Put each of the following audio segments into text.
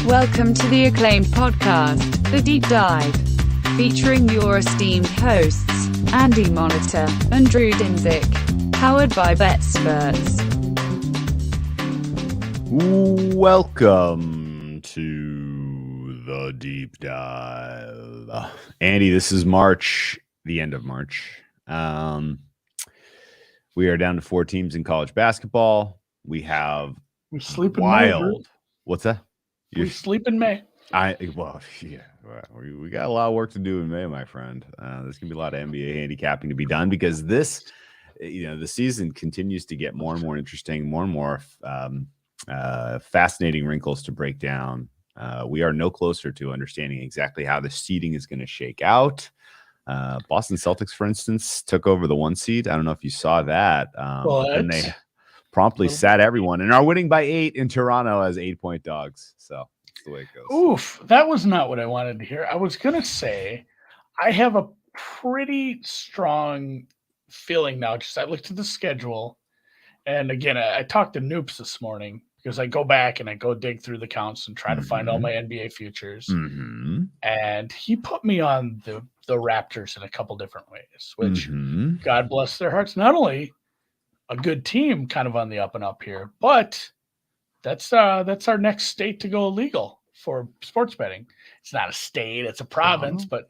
Welcome to the acclaimed podcast, The Deep Dive, featuring your esteemed hosts, Andy Monitor and Drew Dinzik, powered by BetSperts. Welcome to The Deep Dive. Andy, this is March, the end of March. We are down to 4 teams in college basketball. We have wild. What's that? We sleep in May. We got a lot of work to do in May, my friend. There's gonna be a lot of NBA handicapping to be done because this, the season continues to get more and more interesting, more and more fascinating wrinkles to break down. We are no closer to understanding exactly how the seeding is going to shake out. Boston Celtics, for instance, took over the 1 seed. I don't know if you saw that. And they promptly sat everyone and are winning by 8 in Toronto as 8-point dogs. So that's the way it goes. Oof, that was not what I wanted to hear. I was going to say I have a pretty strong feeling now. I looked at the schedule. And again, I talked to Noops this morning because I go back and I go dig through the counts and try to find all my NBA futures. Mm-hmm. And he put me on the Raptors in a couple different ways, which God bless their hearts. Not only a good team kind of on the up and up here, but that's our next state to go illegal for sports betting. It's not a state, it's a province, but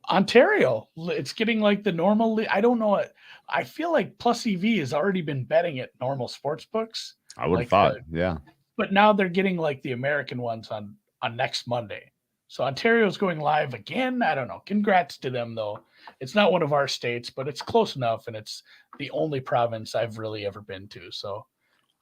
Ontario, it's getting like the normal. I don't know. I feel like Plus EV has already been betting at normal sports books. I would have thought, yeah. But now they're getting like the American ones on next Monday. So Ontario's going live again. I don't know. Congrats to them, though. It's not one of our states, but it's close enough, and it's the only province I've really ever been to. So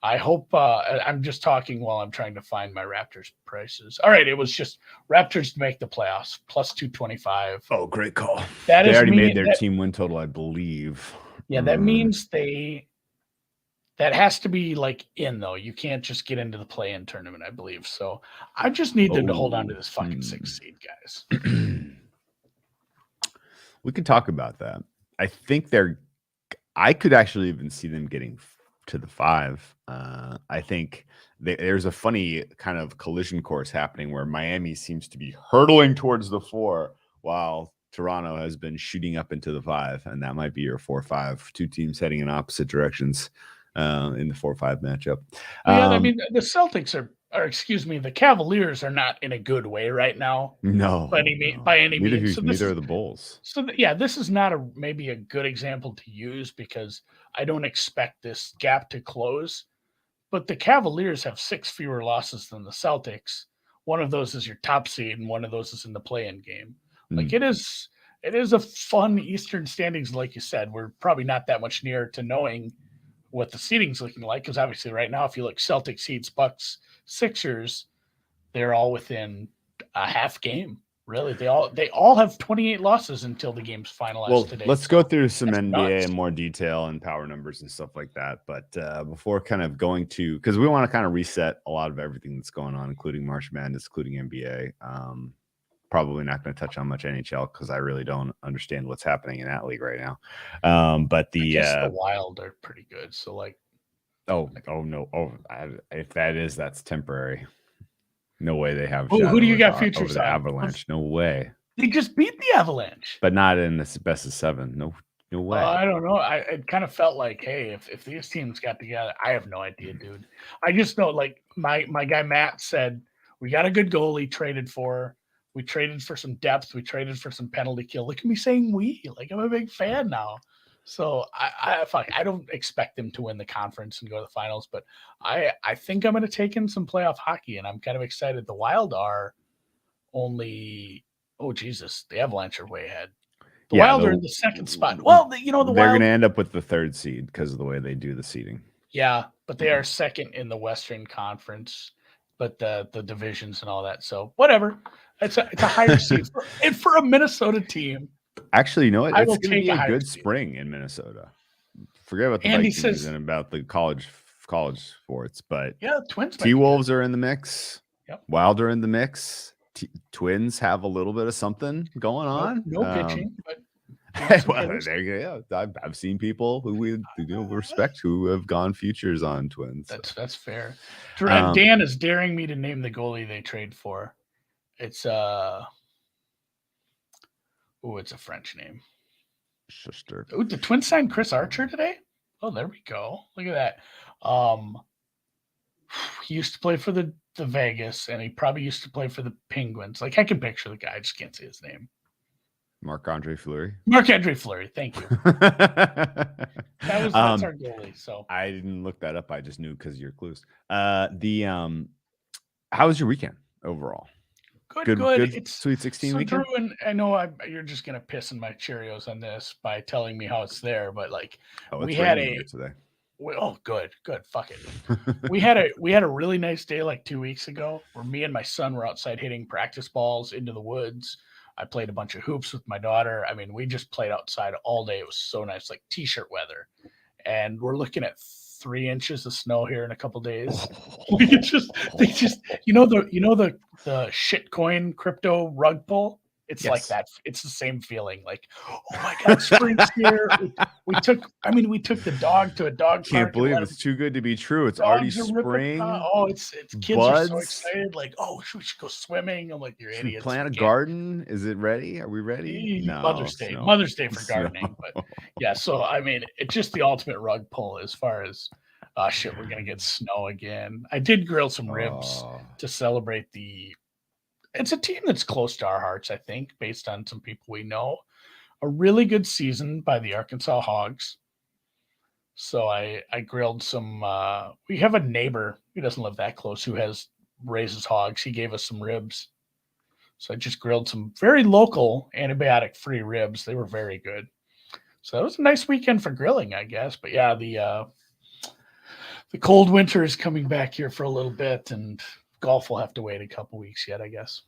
I hope I'm just talking while I'm trying to find my Raptors prices. All right, it was just Raptors to make the playoffs, plus 225. Oh, great call. They already made their team win total, I believe. Yeah, that means that has to be like in, though. You can't just get into the play-in tournament, I believe. So I just need them to hold on to this fucking 6 seed, guys. We could talk about that. I think I could actually even see them getting to the 5. I think there's a funny kind of collision course happening where Miami seems to be hurtling towards the 4 while Toronto has been shooting up into the 5, and that might be your 4-5. 2 teams heading in opposite directions in the 4-5 matchup. I mean, the Celtics the Cavaliers are not in a good way right now. No, by any means. Neither are the Bulls. So this is not maybe a good example to use because I don't expect this gap to close. But the Cavaliers have 6 fewer losses than the Celtics. One of those is your top seed, and one of those is in the play-in game. Like it is a fun Eastern standings, like you said. We're probably not that much nearer to knowing what the seeding's looking like, because obviously right now, if you look Celtics, Heats, Bucks, Sixers, they're all within a half game. Really, they all have 28 losses until the game's finalized today. Let's go through some NBA in more detail and power numbers and stuff like that. But before kind of going to, because we want to kind of reset a lot of everything that's going on, including March Madness, including NBA. Probably not going to touch on much NHL because I really don't understand what's happening in that league right now. But the Wild are pretty good. So like, if that's temporary. No way they have. Who do you got futures on? Avalanche? No way. They just beat the Avalanche, but not in this best of 7. No way. I don't know. It kind of felt like, hey, if these teams got together, I have no idea, dude. I just know, like my guy Matt said, we got a good goalie traded for. We traded for some depth. We traded for some penalty kill. Look at me saying we. Like, I'm a big fan now. So I don't expect them to win the conference and go to the finals, but I think I'm going to take in some playoff hockey, and I'm kind of excited. The Wild are only the Avalanche are way ahead. The Wild are in the 2nd spot. Well, they're going to end up with the 3rd seed because of the way they do the seeding. Yeah, but they are 2nd in the Western Conference, but the divisions and all that. So whatever. It's a higher seed for a Minnesota team. Actually, you know what? It's going to be a good spring in Minnesota. Forget about the Vikings and about the college sports, but Twins. T-Wolves are in the mix. Yep. Wild are in the mix. Twins have a little bit of something going on. No pitching, but Well, there you go. I've seen people who we respect who have gone futures on Twins. That's fair. Dan is daring me to name the goalie they trade for. It's it's a French name. Schuster. Oh, the Twins signed Chris Archer today? Oh, there we go. Look at that. He used to play for the Vegas, and he probably used to play for the Penguins. Like, I can picture the guy. I just can't say his name. Marc-Andre Fleury. Marc-Andre Fleury. Thank you. That's our goalie. So I didn't look that up. I just knew because of your clues. How was your weekend overall? Good. It's Sweet 16 weekend. Drew, and I know you're just gonna piss in my Cheerios on this by telling me how it's there, but like we had today. Good. Fuck it. we had a really nice day like 2 weeks ago where me and my son were outside hitting practice balls into the woods. I played a bunch of hoops with my daughter. I mean, we just played outside all day. It was so nice, like t-shirt weather. And we're looking at 3 inches of snow here in a couple days. They just the shitcoin crypto rug pull. It's like that. It's the same feeling. Like, oh my God, spring's here. We took the dog to a dog park. Can't believe it's too good to be true. It's already spring. It's kids buds. Are so excited. Like, we should go swimming. I'm like, you're idiots. Plant a garden. Is it ready? Are we ready? No, Mother's Day for gardening. But yeah, so I mean, it's just the ultimate rug pull as far as we're gonna get snow again. I did grill some ribs to celebrate it's a team that's close to our hearts, I think, based on some people we know. A really good season by the Arkansas Hogs. So I grilled some. We have a neighbor who doesn't live that close who raises hogs. He gave us some ribs. So I just grilled some very local antibiotic-free ribs. They were very good. So that was a nice weekend for grilling, I guess. But yeah, the cold winter is coming back here for a little bit, and golf will have to wait a couple weeks yet, I guess.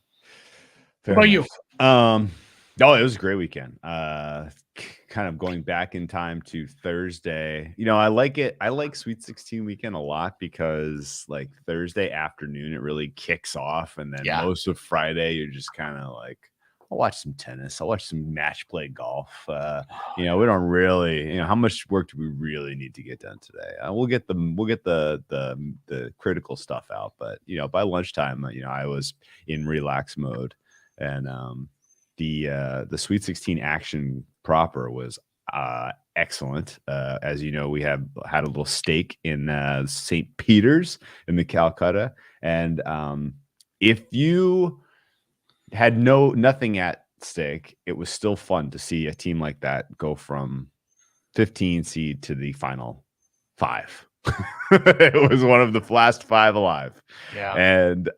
Fair what about enough. you? It was a great weekend. Kind of going back in time to Thursday. I like it. I like Sweet 16 weekend a lot because like Thursday afternoon, it really kicks off. And then most of Friday, you're just kind of like, I'll watch some tennis. I'll watch some match play golf. We don't really, how much work do we really need to get done today? We'll get the critical stuff out, but by lunchtime, I was in relax mode, and the Sweet 16 action proper was excellent. As you know, we had a little stake in St. Peter's in the Calcutta, and if you had nothing at stake, it was still fun to see a team like that go from 15 seed to the final 5. It was one of the last 5 alive. Yeah. And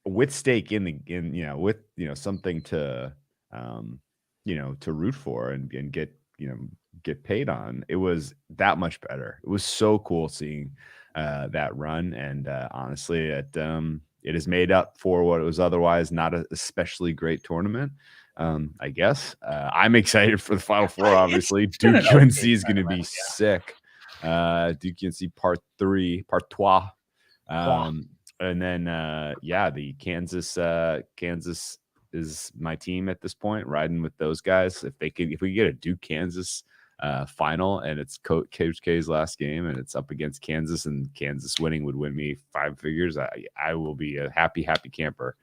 with stake with something to to root for and get paid on, it was that much better. It was so cool seeing that run, and honestly, it is made up for what it was otherwise not an especially great tournament. I guess I'm excited for the Final Four. Obviously, Duke UNC is going to be sick. Duke UNC part 3, part 3. And then the Kansas is my team at this point, riding with those guys. If we get a Duke Kansas final and it's Coach K's last game and it's up against Kansas, and Kansas winning would win me 5 figures, I will be a happy camper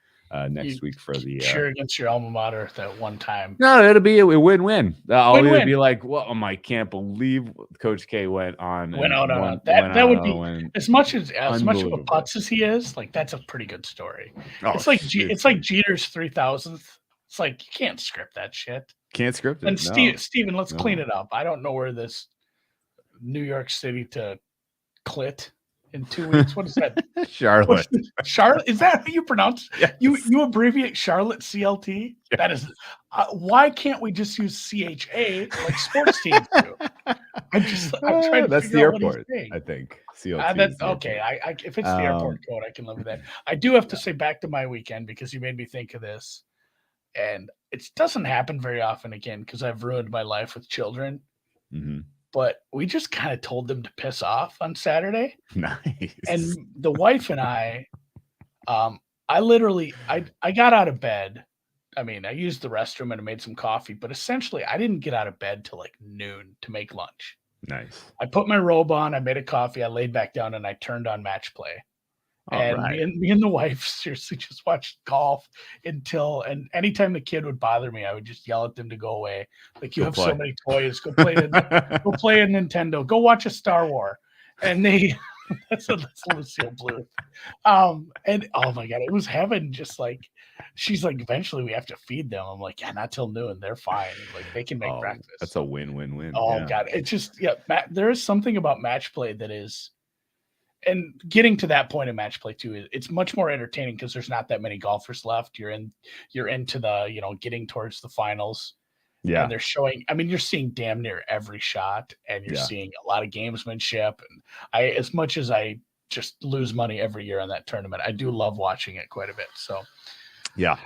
next week for the cheer against your alma mater that one time. No, it'll be a win-win. I'll be like, well, I can't believe Coach K went on. That would be as much of a putz as he is. Like, that's a pretty good story. It's like Jeter's 3000th. It's like, you can't script that shit. Can't script it. And Steven, let's clean it up. I don't know where this New York City to Clit in 2 weeks. What is that? Charlotte. Charlotte? Is that how you pronounce it? Yes. You abbreviate Charlotte CLT? Yes. That is. Why can't we just use CHA like sports teams do? I'm trying to that's the figure out airport, I think. CLT. That's okay. If it's the airport code, I can live with that. I do have to say back to my weekend because you made me think of this. And it doesn't happen very often again because I've ruined my life with children. Mm-hmm. But we just kind of told them to piss off on Saturday. Nice. And the wife and I got out of bed I mean, I used the restroom and I made some coffee, but essentially I didn't get out of bed till like noon to make lunch. Nice. I put my robe on, I made a coffee, I laid back down, and I turned on Match Play. All And right. me and the wife seriously just watched golf and anytime the kid would bother me, I would just yell at them to go away. Like, you Go have play. so many toys. Go play a Nintendo. Go watch a Star War. And they that's Lucille Bluth. And oh my god, it was heaven. Just like she's like, eventually we have to feed them. I'm like, yeah, not till noon. They're fine. Like they can make breakfast. That's a win-win-win. Oh yeah. god, it's just there is something about Match Play that is, and getting to that point of Match Play too, it's much more entertaining because there's not that many golfers left. You're into the getting towards the finals. Yeah. And they're showing, I mean, you're seeing damn near every shot, and you're seeing a lot of gamesmanship. And as much as I just lose money every year on that tournament, I do love watching it quite a bit. So yeah.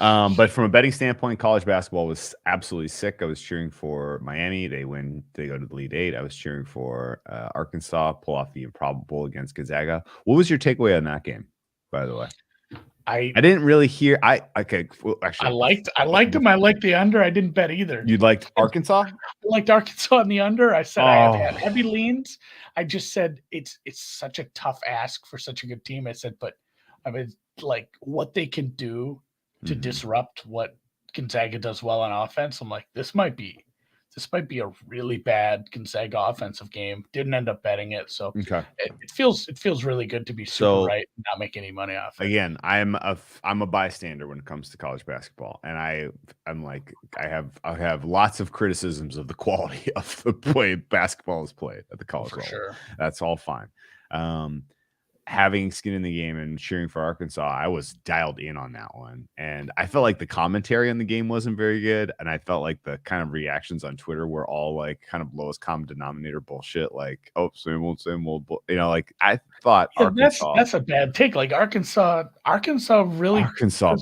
But from a betting standpoint, college basketball was absolutely sick. I was cheering for Miami. They win. They go to the Elite Eight. I was cheering for Arkansas pull off the improbable against Gonzaga. What was your takeaway on that game, by the way? I didn't really hear. Actually, I liked them. I liked the under. I didn't bet either. You liked Arkansas? I liked Arkansas in the under. I said I have had heavy leans. I just said it's such a tough ask for such a good team. I said, but I mean, like what they can do to disrupt what Gonzaga does well on offense. I'm like, this might be a really bad Gonzaga offensive game. Didn't end up betting it, so it feels really good to be super right and not make any money off it. Again, I'm a bystander when it comes to college basketball, and I'm like I have lots of criticisms of the quality of the way basketball is played at the college level. Sure. That's all fine. Having skin in the game and cheering for Arkansas, I was dialed in on that one. And I felt like the commentary on the game wasn't very good. And I felt like the kind of reactions on Twitter were all like kind of lowest common denominator bullshit. Like, oh, same old, like I thought Arkansas. That's a bad take. Like Arkansas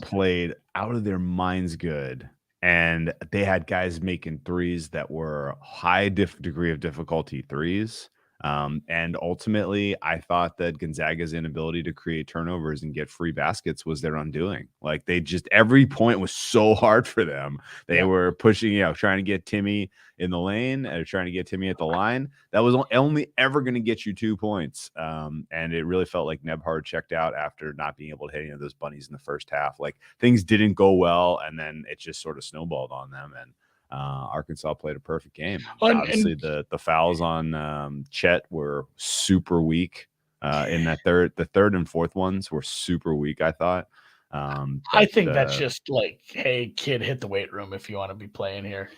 played out of their minds good. And they had guys making threes that were high degree of difficulty threes. And ultimately, I thought that Gonzaga's inability to create turnovers and get free baskets was their undoing. Like every point was so hard for them. They were pushing, trying to get Timmy in the lane and trying to get Timmy at the line. That was only ever going to get you 2 points. And it really felt like Nebhard checked out after not being able to hit any of those bunnies in the first half. Like things didn't go well, and then it just sort of snowballed on them. And Arkansas played a perfect game. Obviously, the fouls on Chet were super weak. In that the third and fourth ones were super weak, I thought. I think that's just like, hey, kid, hit the weight room if you want to be playing here.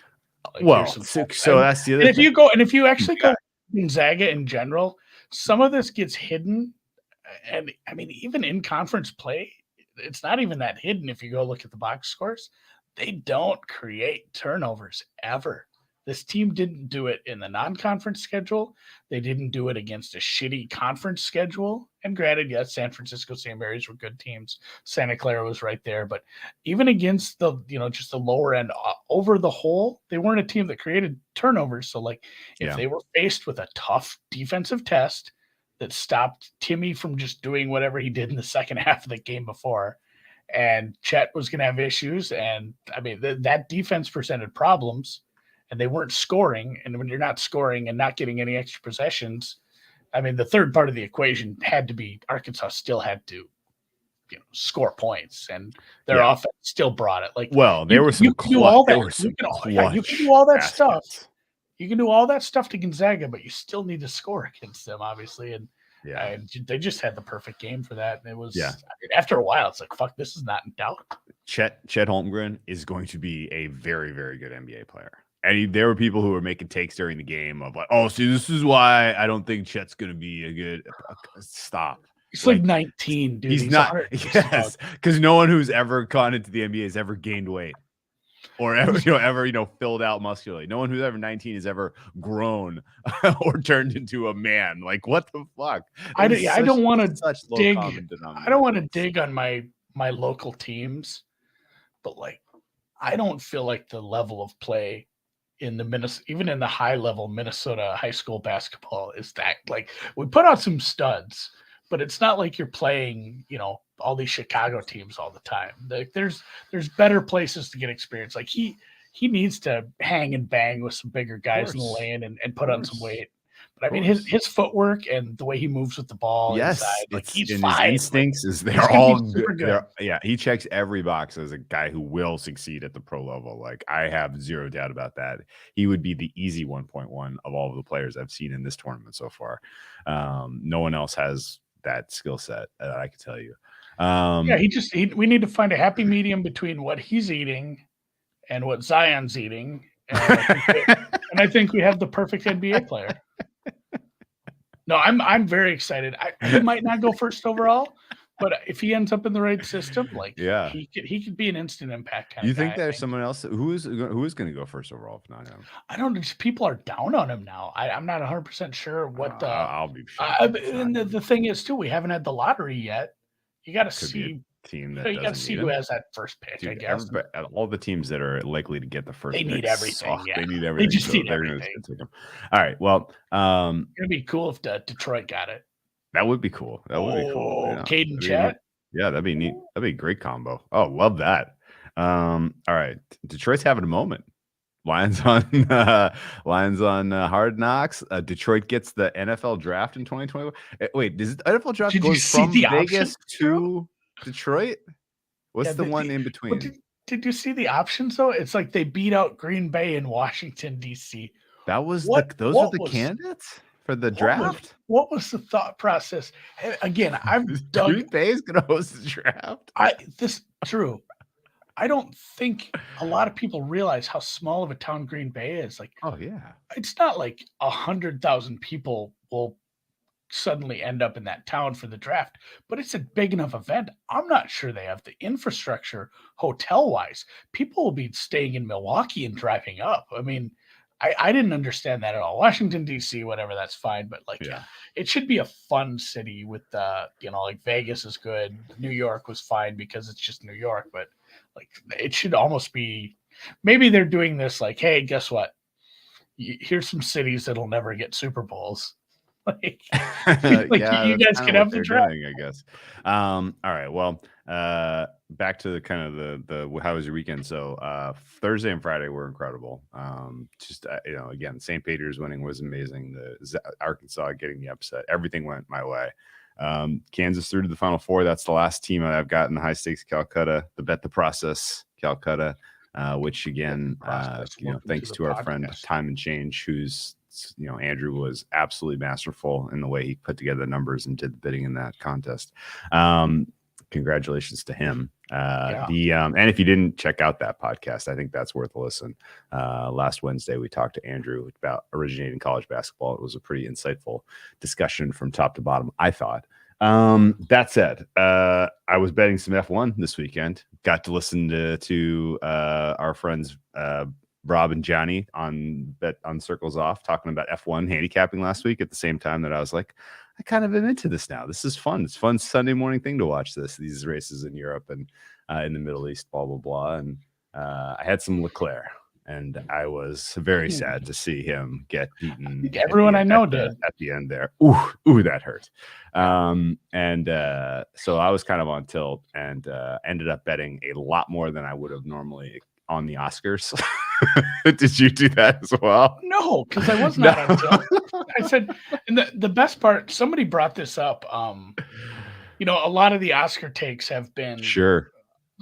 Like, well, so that's the other thing. If you actually go Gonzaga in general, some of this gets hidden. And I mean, even in conference play, it's not even that hidden if you go look at the box scores. They don't create turnovers ever. This team didn't do it in the non-conference schedule. They didn't do it against a shitty conference schedule. And granted, yes, San Francisco, St. Mary's were good teams. Santa Clara was right there. But even against the, just the lower end over the whole, they weren't a team that created turnovers. So like if they were faced with a tough defensive test that stopped Timmy from just doing whatever he did in the second half of the game before, and Chet was going to have issues. And I mean, that defense presented problems, and they weren't scoring. And when you're not scoring and not getting any extra possessions, I mean, the third part of the equation had to be Arkansas still had to, score points, and their offense still brought it. Like, well, there was some you can do all that. You can do all that stuff. You can do all that stuff to Gonzaga, but you still need to score against them, obviously. And they just had the perfect game for that. And it was, I mean, after a while, it's like, fuck, this is not in doubt. Chet Holmgren is going to be a very, very good NBA player. And there were people who were making takes during the game of like, oh, see, this is why I don't think Chet's going to be a good stop. He's like 19, dude. He's not. Yes, because no one who's ever gone into the NBA has ever gained weight. Or ever filled out muscularly. No one who's ever 19 has ever grown or turned into a man. Like, what the fuck? I don't want to dig. I don't want to dig on my local teams, but like, I don't feel like the level of play in the even in the high level Minnesota high school basketball is that, like, we put out some studs, but it's not like you're playing, all these Chicago teams all the time. Like there's better places to get experience. Like he needs to hang and bang with some bigger guys in the lane and put on some weight. But I mean, his footwork and the way he moves with the ball inside, like he's in fine. His instincts like, is they're all good. good. He checks every box as a guy who will succeed at the pro level. Like I have zero doubt about that. He would be the easy 1.1 of all of the players I've seen in this tournament so far. No one else has that skill set that I can tell you. We need to find a happy medium between what he's eating and what Zion's eating. And I think we have the perfect NBA player. No, I'm very excited. He might not go first overall, but if he ends up in the right system, he could be an instant impact kind you of think guy, there's someone else who is going to go first overall if not him? I don't know. People are down on him now. I'm not 100% sure what the. I'll be sure. And the thing is too, we haven't had the lottery yet. You got to see. Team that you got to see who has that first pick. Dude, I guess all the teams that are likely to get the first, they need everything. Yeah. They need everything. They just need everything. All right. Well, it'd be cool if Detroit got it. That would be cool. That would be cool. Caden Chet. Yeah, that'd be neat. That'd be a great combo. Oh, love that. All right, Detroit's having a moment. Lions on Hard Knocks. Detroit gets the NFL draft in 2021. Wait, does the NFL draft go from Vegas to Detroit? What's the one in between? Did you see the options though? It's like they beat out Green Bay and Washington D.C. That was those are the candidates for the draft. What was the thought process? Again, I'm Green Bay is going to host the draft. True. I don't think a lot of people realize how small of a town Green Bay is. Like, oh yeah, it's not like 100,000 people will suddenly end up in that town for the draft, but it's a big enough event. I'm not sure they have the infrastructure hotel wise. People will be staying in Milwaukee and driving up. I mean, I didn't understand that at all. Washington D.C., whatever, that's fine, but it should be a fun city with like Vegas is good. New York was fine because it's just New York, but like it should almost be. Maybe they're doing this like, hey, guess what? Here's some cities that'll never get Super Bowls. You guys can have the draft, I guess. All right. Well, back to the kind of the how was your weekend? So Thursday and Friday were incredible. Again, St. Peter's winning was amazing. The Arkansas getting the upset, everything went my way. Kansas through to the Final Four. That's the last team I've gotten. High stakes Calcutta, the Bet the Process Calcutta, which again, thanks to our friend Time and Change, who's Andrew was absolutely masterful in the way he put together the numbers and did the bidding in that contest. Congratulations to him. And if you didn't check out that podcast, I think that's worth a listen. Last Wednesday, we talked to Andrew about originating college basketball. It was a pretty insightful discussion from top to bottom, I thought. That said, I was betting some F1 this weekend. Got to listen to our friends Rob and Johnny on Circles Off talking about F1 handicapping last week at the same time that I was like, I kind of am into this now. This is fun. It's fun Sunday morning thing to watch these races in Europe and in the Middle East, blah, blah, blah. And I had some Leclerc and I was very sad to see him get beaten. Everyone I know did at the end there. Ooh, that hurt. So I was kind of on tilt and ended up betting a lot more than I would have normally on the Oscars. Did you do that as well? No, because I was not on tilt. I said, and the best part, somebody brought this up. A lot of the Oscar takes have been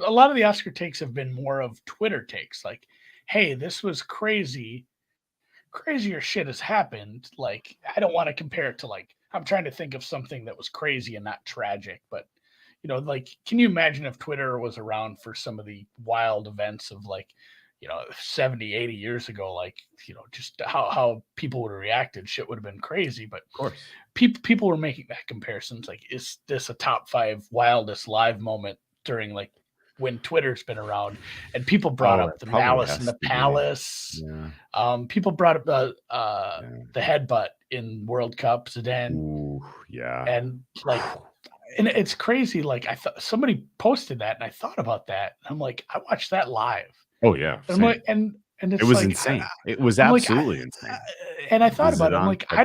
A lot of the Oscar takes have been more of Twitter takes, like, "Hey, this was crazy. Crazier shit has happened." Like, I don't want to compare it to like. I'm trying to think of something that was crazy and not tragic, but can you imagine if Twitter was around for some of the wild events of 70, 80 years ago, just how people would have reacted, shit would have been crazy. But of course, people were making that comparisons. Like, is this a top 5 wildest live moment during when Twitter's been around? And people brought up the Malice in the Palace. Yeah. People brought up the headbutt in World Cup, Zidane. Ooh, yeah. And and it's crazy. Like, I thought somebody posted that and I thought about that. And I'm like, I watched that live. Oh yeah. And I'm like, and And it's It was like, insane. It was I'm like, absolutely insane. and I thought Was about it it. I'm on like, Red Butt? Oh I my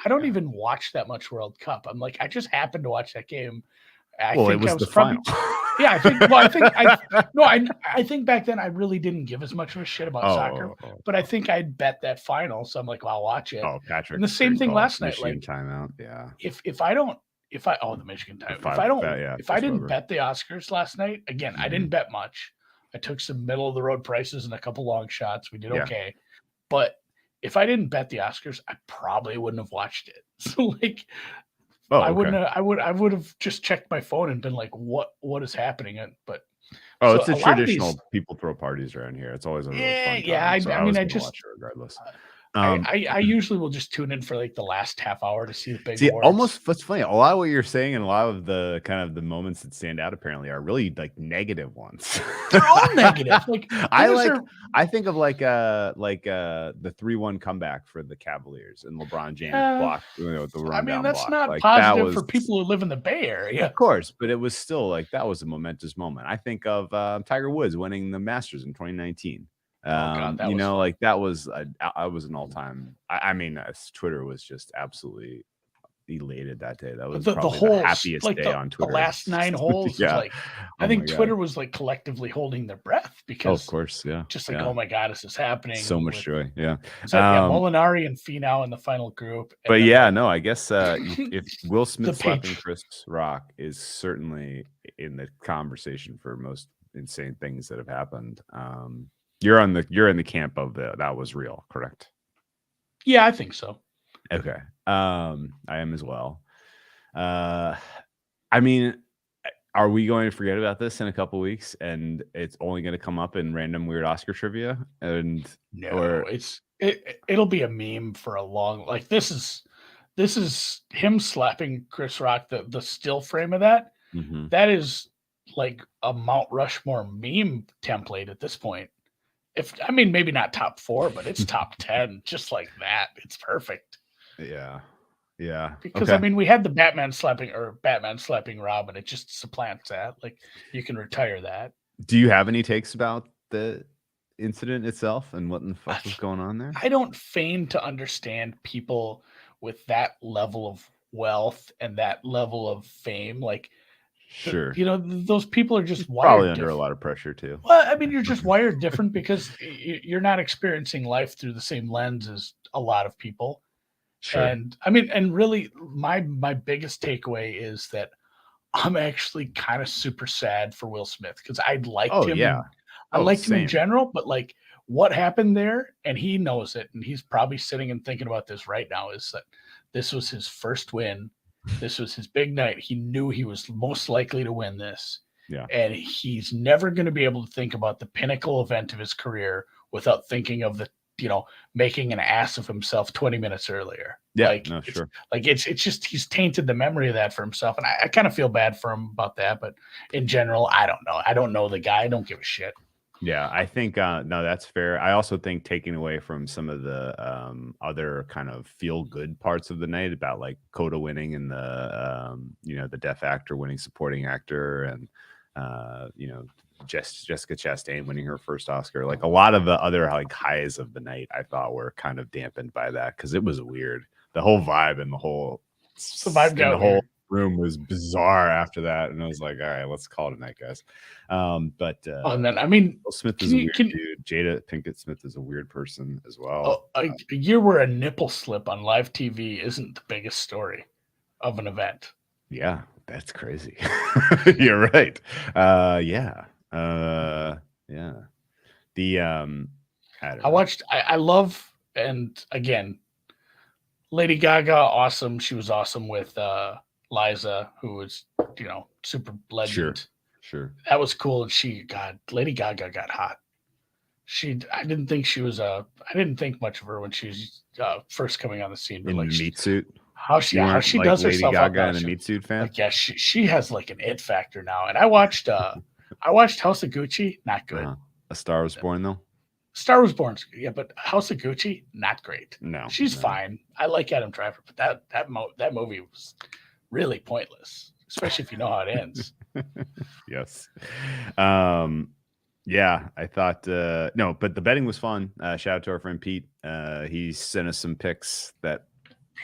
don't god. even watch that much World Cup. I'm like, I just happened to watch that game. I Well, it think I was was the final. probably, yeah, I think, well, I think I, no, I think back then I really didn't give as much of a shit about soccer, but I think I'd bet that final. So I'm like, well, I'll watch it. And Patrick, the same great thing call. last night. Michigan Like, timeout. Yeah. if I don't, if I, oh, the Michigan The time, five, yeah, if I Chris didn't Webber. bet the Oscars last night, again, I Mhm. didn't bet much. I took some middle of the road prices and a couple long shots. We did Yeah. okay. But if I didn't bet the Oscars, I probably wouldn't have watched it. So like, Oh, I okay. wouldn't have, I would have just checked my phone and been like, what is happening? But Oh, so it's a lot of traditional these, people throw parties around here. It's always a really yeah, fun yeah. time. So I I mean, was I gonna just, watch it regardless. I usually will just tune in for like the last half hour to see the big See, awards. almost what's funny, a lot of what you're saying and a lot of the kind of the moments that stand out apparently are really like negative ones. They're all negative. Like I think of like the 3-1 comeback for the Cavaliers and LeBron James block, the rundown I mean, that's block. not Like, positive for people who live in the Bay Area. Of course, but it was still like that was a momentous moment. I think of Tiger Woods winning the Masters in 2019. God, that was fun. like that was I was an all-time. I mean, Twitter was just absolutely elated that day. That was the probably whole the happiest like day on the Twitter. last 9 holes. Yeah. Was like, I Oh think my God. Twitter was like collectively holding their breath Oh, because of course, yeah. just like, yeah. oh my God, is this happening? So much joy. Yeah. So, yeah, Molinari and Finau in the final group. But then, yeah, no, I guess if Will Smith slapping page. Chris Rock is certainly in the conversation for most insane things that have happened. You're in the camp of that was real, correct? Yeah, I think so. Okay. I am as well. I mean, are we going to forget about this in a couple weeks and it's only going to come up in random weird Oscar trivia? And no, it'll be a meme for a long, like this is him slapping Chris Rock, the still frame of that. Mm-hmm. That is like a Mount Rushmore meme template at this point. I mean, maybe not top 4, but it's top 10, just like that. It's perfect. Yeah. Yeah. Because I mean, we had the Batman slapping Robin. It just supplants that. Like, you can retire that. Do you have any takes about the incident itself and what in the fuck was going on there? I don't feign to understand people with that level of wealth and that level of fame. Like, sure, those people are just wired probably under different. a lot of pressure too. Well, I mean, you're just wired different because you're not experiencing life through the same lens as a lot of people. Sure. And I mean, and really my biggest takeaway is that I'm actually kind of super sad for Will Smith because I liked him. Yeah. I liked him in general, but like what happened there, and he knows it, and he's probably sitting and thinking about this right now, is that this was his first win. This was his big night. He knew he was most likely to win this. Yeah. And he's never going to be able to think about the pinnacle event of his career without thinking of the, making an ass of himself 20 minutes earlier. Yeah. Sure. Like it's just, he's tainted the memory of that for himself. And I kind of feel bad for him about that. But in general, I don't know. I don't know the guy. I don't give a shit. Yeah, I think no, that's fair. I also think taking away from some of the other kind of feel good parts of the night about like Coda winning and the the deaf actor winning supporting actor and Jessica Chastain winning her first Oscar. Like a lot of the other like highs of the night I thought were kind of dampened by that because it was weird. The whole vibe and the whole whole room was bizarre after that, and I was like, all right, let's call it a night, guys. And then I mean, Will Smith is a weird dude. Jada Pinkett Smith is a weird person as well. A year where a nipple slip on live TV isn't the biggest story of an event. Yeah, that's crazy. You're right. Yeah. The I watched. I love, and again, Lady Gaga, awesome. She was awesome with Liza, who was, super legend. Sure. That was cool. And Lady Gaga got hot. I didn't think much of her when she was first coming on the scene. But in like the meat suit. How she does Lady herself Gaga in a meat suit fan. Like, yeah, she has like an it factor now. And I watched House of Gucci, not good. A Star Was Born though. Star Was Born, yeah, but House of Gucci, not great. No, she's fine. I like Adam Driver, but that movie was really pointless, especially if you know how it ends. Yes. Yeah, I thought no, but the betting was fun. Shout out to our friend Pete. He sent us some picks that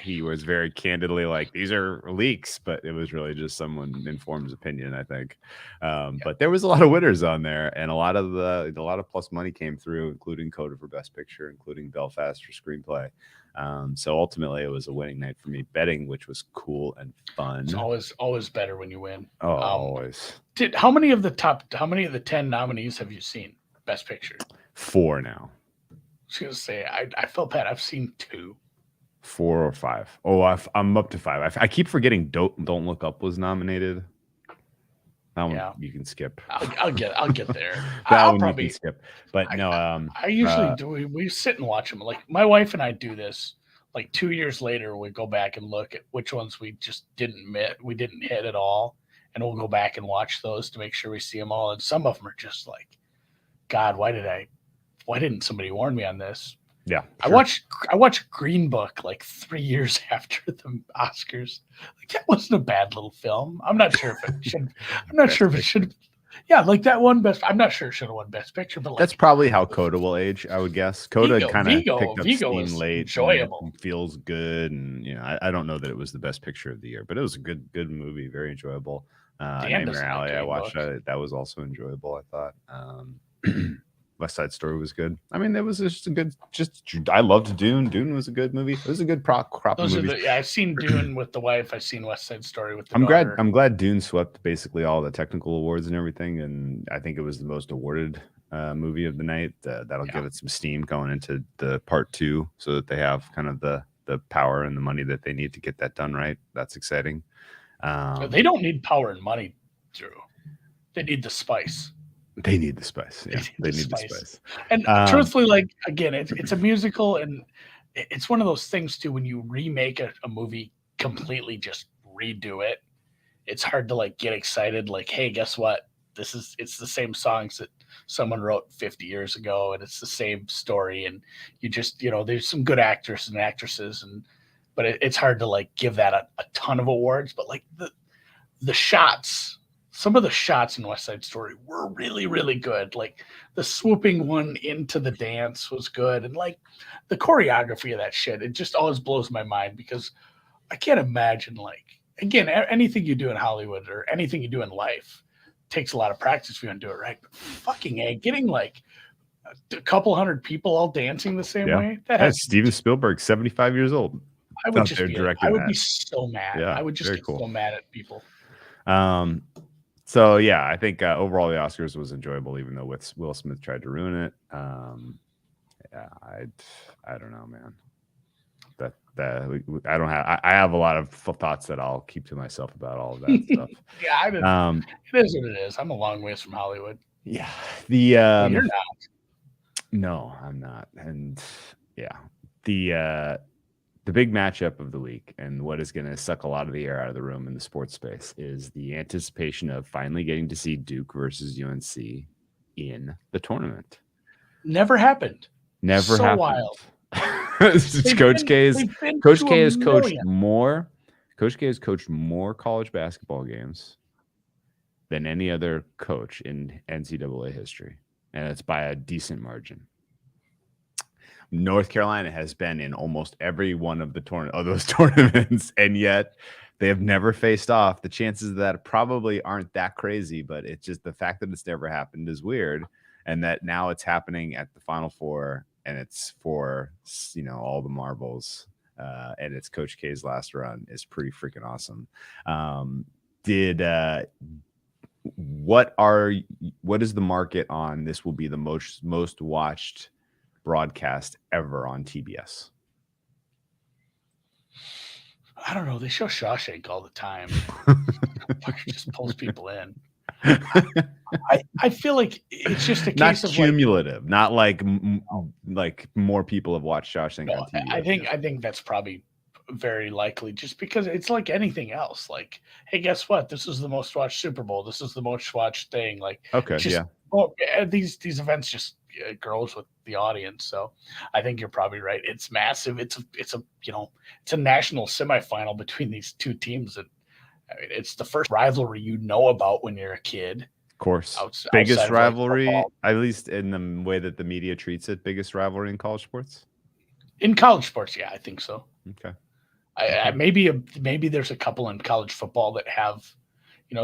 he was very candidly like, these are leaks, but it was really just someone informed his opinion, I think. But there was a lot of winners on there, and a lot of plus money came through, including Coda for Best Picture, including Belfast for Screenplay. So ultimately, it was a winning night for me betting, which was cool and fun. It's always better when you win. Oh, always. How many of the 10 nominees have you seen? Best Picture? 4 now. I was gonna say I felt bad. I've seen 2. 4 or 5. Oh, I'm up to 5. I keep forgetting. Don't Look Up was nominated. That one you can skip. I'll get there. That one you can skip. But no, I usually do. We sit and watch them. Like my wife and I do this. Like 2 years later, we go back and look at which ones we just didn't hit at all, and we'll go back and watch those to make sure we see them all. And some of them are just like, God, why didn't somebody warn me on this? Yeah, sure. I watched Green Book like 3 years after the Oscars. Like that wasn't a bad little film. I'm not sure if it should. I'm not sure if it should. Yeah, like that one best. I'm not sure it should have won Best Picture, but like, that's probably how Coda will age. I would guess Coda kind of picked up steam late. Enjoyable, and feels good, and I don't know that it was the best picture of the year, but it was a good movie, very enjoyable. Nightmare Alley, I watched that was also enjoyable. I thought. West Side Story was good. I mean, it was just a good. I loved Dune. Dune was a good movie. It was a good crop of movies. I've seen Dune with the wife. I've seen West Side Story with the daughter. I'm glad Dune swept basically all the technical awards and everything, and I think it was the most awarded movie of the night. That'll give it some steam going into the part 2, so that they have kind of the power and the money that they need to get that done right. That's exciting. They don't need power and money, Drew. They need the spice. They need the spice. Yeah, they need the spice. And truthfully, like again, it's a musical, and it's one of those things too. When you remake a movie completely, just redo it, it's hard to like get excited. Like, hey, guess what? It's the same songs that someone wrote 50 years ago, and it's the same story. And you just there's some good actors and actresses, but it's hard to like give that a ton of awards. But like the shots. Some of the shots in West Side Story were really, really good. Like the swooping one into the dance was good. And like the choreography of that shit, it just always blows my mind because I can't imagine like, again, anything you do in Hollywood or anything you do in life takes a lot of practice if you want to do it right. But fucking getting like a couple hundred people all dancing the same way. That's Steven Spielberg, 75 years old. I would just be so mad. Yeah, I would just get so mad at people. So yeah, I think overall the Oscars was enjoyable, even though Will Smith tried to ruin it. Yeah, I don't know, man. I don't have. I have a lot of thoughts that I'll keep to myself about all of that stuff. Yeah, it is what it is. I'm a long ways from Hollywood. Yeah, you're not. No, I'm not. And yeah, the big matchup of the week and what is going to suck a lot of the air out of the room in the sports space is the anticipation of finally getting to see Duke versus UNC in the tournament. Never happened. Never so happened. Wild. Coach K has coached more. Coach K has coached more college basketball games than any other coach in NCAA history, and it's by a decent margin. North Carolina has been in almost every one of those tournaments, and yet they have never faced off. The chances of that probably aren't that crazy, but it's just the fact that it's never happened is weird, and that now it's happening at the Final Four, and it's for all the marbles, and it's Coach K's last run is pretty freaking awesome. What is the market on this? Will be the most watched broadcast ever on TBS? I don't know. They show Shawshank all the time. Just pulls people in. I feel like it's just a case of cumulative, not like more people have watched Shawshank on TV. I think that's probably very likely, just because it's like anything else. Like, hey, guess what? This is the most watched Super Bowl. This is the most watched thing. Like, these events just grows with the audience. So I think you're probably right. It's massive. It's a national semifinal between these two teams. And I mean, it's the first rivalry about when you're a kid. course. outside Biggest of, like, rivalry, football. at least in the way that the media treats it, biggest rivalry in college sports? In college sports, yeah, I think so. Okay. I Okay. maybe there's a couple in college football that have,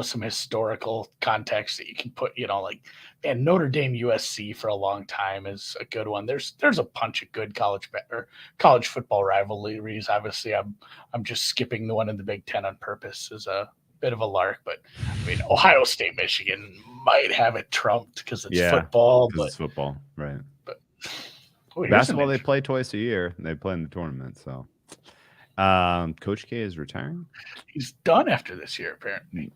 some historical context that you can put, like, man, Notre Dame USC for a long time is a good one. There's a bunch of good college football rivalries. Obviously, I'm just skipping the one in the Big Ten on purpose as a bit of a lark, but I mean, Ohio State, Michigan might have it trumped because it's football, because but it's football, right? here's an Basketball, they play twice a year. They play in the tournament. So, Coach K is retiring. He's done after this year, apparently.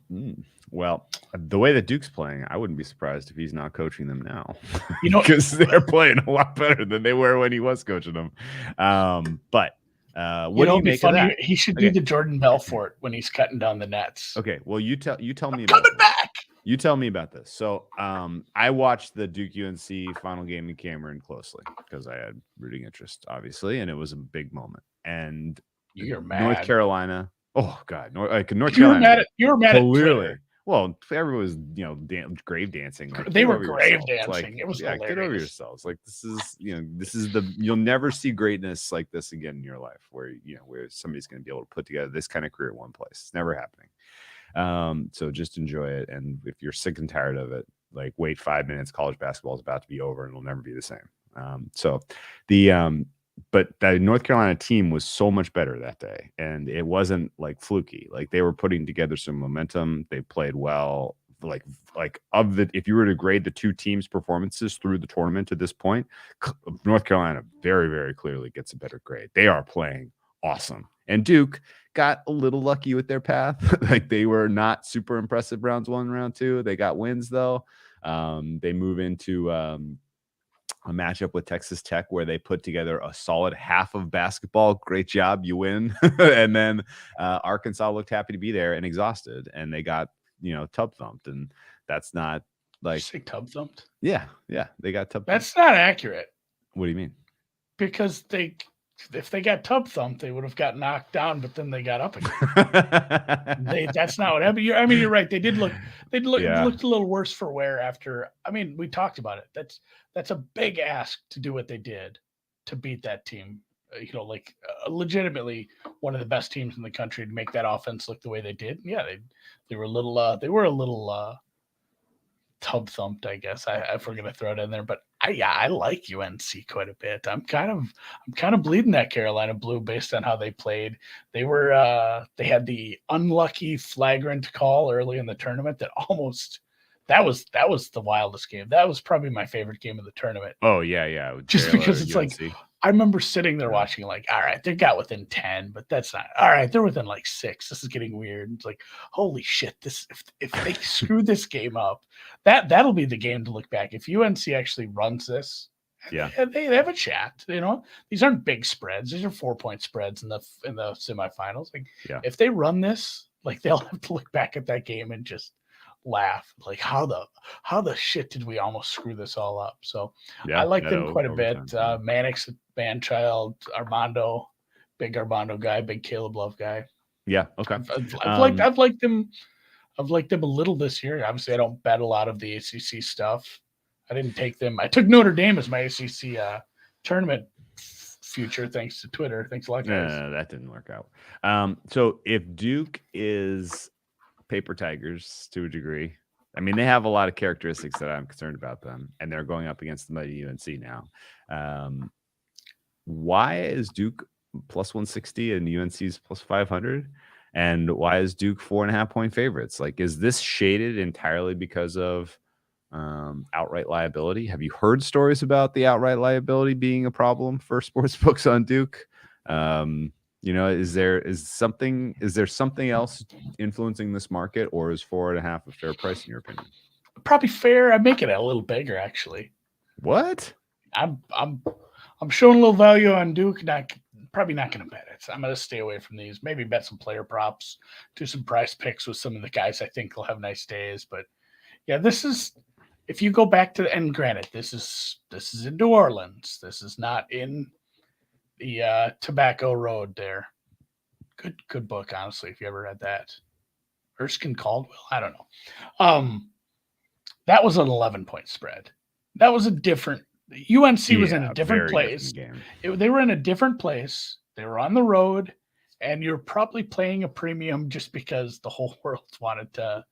Well, the way that Duke's playing, I wouldn't be surprised if he's not coaching them now. Because they're playing a lot better than they were when he was coaching them. But what do you make of that? He should do the Jordan Belfort when he's cutting down the nets. Okay, well, you tell me about coming back. You tell me about this. So, I watched the Duke UNC final game in Cameron closely because I had rooting interest, obviously, and it was a big moment. And you're mad. North Carolina. Oh God, North Carolina. You were mad clearly. at Twitter. Well, everyone was, grave dancing. Like, they were grave dancing. It was hilarious. Get over yourselves. Like, this is you'll never see greatness like this again in your life, where somebody's going to be able to put together this kind of career in one place. It's never happening. So just enjoy it. And if you're sick and tired of it, like, wait 5 minutes. College basketball is about to be over, and it'll never be the same. But the North Carolina team was so much better that day, and it wasn't like fluky. Like, they were putting together some momentum. They played well. If you were to grade the two teams' performances through the tournament to this point, North Carolina very, very clearly gets a better grade. They are playing awesome, and Duke got a little lucky with their path. Like, they were not super impressive rounds 1, round 2. They got wins though. They move into a matchup with Texas Tech where they put together a solid half of basketball. Great job. You win. And then Arkansas looked happy to be there and exhausted, and they got, tub thumped. And that's not like, say tub thumped. Yeah. They got tub thumped. That's not accurate. What do you mean? Because if they got tub thumped, they would have got knocked down, but then they got up again. That's not what happened. You're right. They looked a little worse for wear after. I mean, we talked about it. That's a big ask to do what they did to beat that team. Legitimately one of the best teams in the country, to make that offense look the way they did. Yeah, they were a little tub thumped, I guess. If we're gonna throw it in there, but I like UNC quite a bit. I'm kind of bleeding that Carolina blue based on how they played. They had the unlucky flagrant call early in the tournament that was the wildest game. That was probably my favorite game of the tournament. Oh yeah. Just because it's UNC. Like, I remember sitting there watching, like, all right, they got within 10, but that's not all right. They're within like 6. This is getting weird. It's like, holy shit! If they screw this game up, that'll be the game to look back. If UNC actually runs this, yeah, they have a chat. These aren't big spreads. These are 4-point spreads in the semifinals. Like, if they run this, like, they'll have to look back at that game and just laugh, like, how the shit did we almost screw this all up? So I like them quite a bit. Mannix, Manchild, Armando, big Armando guy, big Caleb Love guy. Yeah, okay. I've liked them a little this year. Obviously, I don't bet a lot of the ACC stuff. I didn't take them. I took Notre Dame as my ACC tournament future, thanks to Twitter. Thanks a lot, guys. No, that didn't work out. So if Duke is paper tigers to a degree, I mean, they have a lot of characteristics that I'm concerned about them, and they're going up against the mighty UNC now. Why is Duke plus 160 and UNC's plus 500? And why is Duke 4.5 point favorites? Like, is this shaded entirely because of outright liability? Have you heard stories about the outright liability being a problem for sports books on Duke? Is there something else influencing this market, or is 4.5 a fair price in your opinion? Probably fair. I'd make it a little bigger, actually. What? I'm showing a little value on Duke. Probably not going to bet it. I'm going to stay away from these. Maybe bet some player props, do some price picks with some of the guys I think will have nice days. But yeah, this is, if you go back to, and granted, this is in New Orleans. This is not in the Tobacco Road there. Good book, honestly, if you ever read that. Erskine Caldwell, I don't know. That was an 11-point spread. That was a different. UNC was in a different very place. different game. They were in a different place. They were on the road, and you're probably playing a premium just because the whole world wanted to,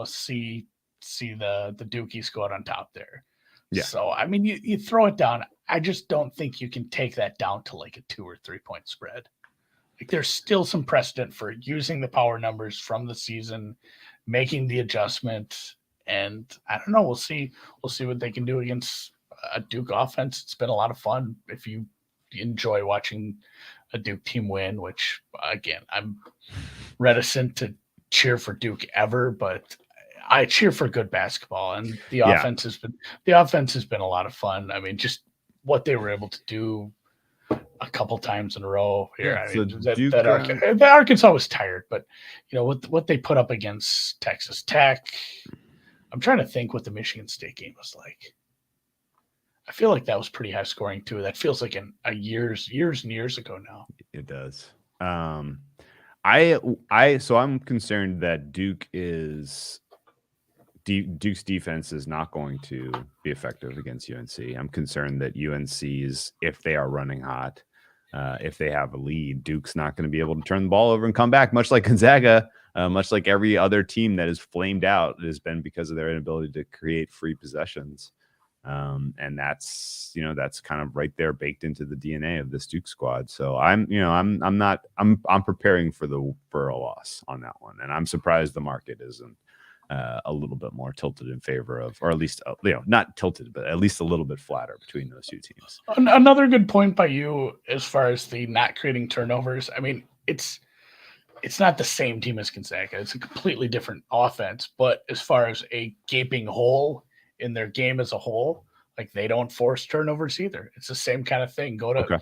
see the Dukies go out on top there. Yeah. So I mean, you throw it down. I just don't think you can take that down to like a 2 or 3 point spread. Like there's still some precedent for using the power numbers from the season, making the adjustment, and I don't know. We'll see what they can do against a Duke offense. It's been a lot of fun if you enjoy watching a Duke team win, which again, I'm reticent to cheer for Duke ever, but I cheer for good basketball, and the offense has been a lot of fun. I mean, just what they were able to do a couple times in a row here. Yeah, I so mean, Duke, Arkansas was tired, but what they put up against Texas Tech. I'm trying to think what the Michigan State game was like. I feel like that was pretty high scoring too. That feels like years and years ago now. It does. So I'm concerned that Duke's defense is not going to be effective against UNC. I'm concerned that UNC's, if they are running hot, if they have a lead, Duke's not going to be able to turn the ball over and come back, much like Gonzaga, much like every other team that is flamed out. It has been because of their inability to create free possessions. And that's kind of right there baked into the DNA of this Duke squad. So I'm preparing for a loss on that one. And I'm surprised the market isn't a little bit more tilted in favor of, or at least, not tilted, but at least a little bit flatter between those two teams. Another good point by you as far as the not creating turnovers. I mean, it's not the same team as Gonzaga. It's a completely different offense, but as far as a gaping hole in their game as a whole, like they don't force turnovers either. It's the same kind of thing. Go to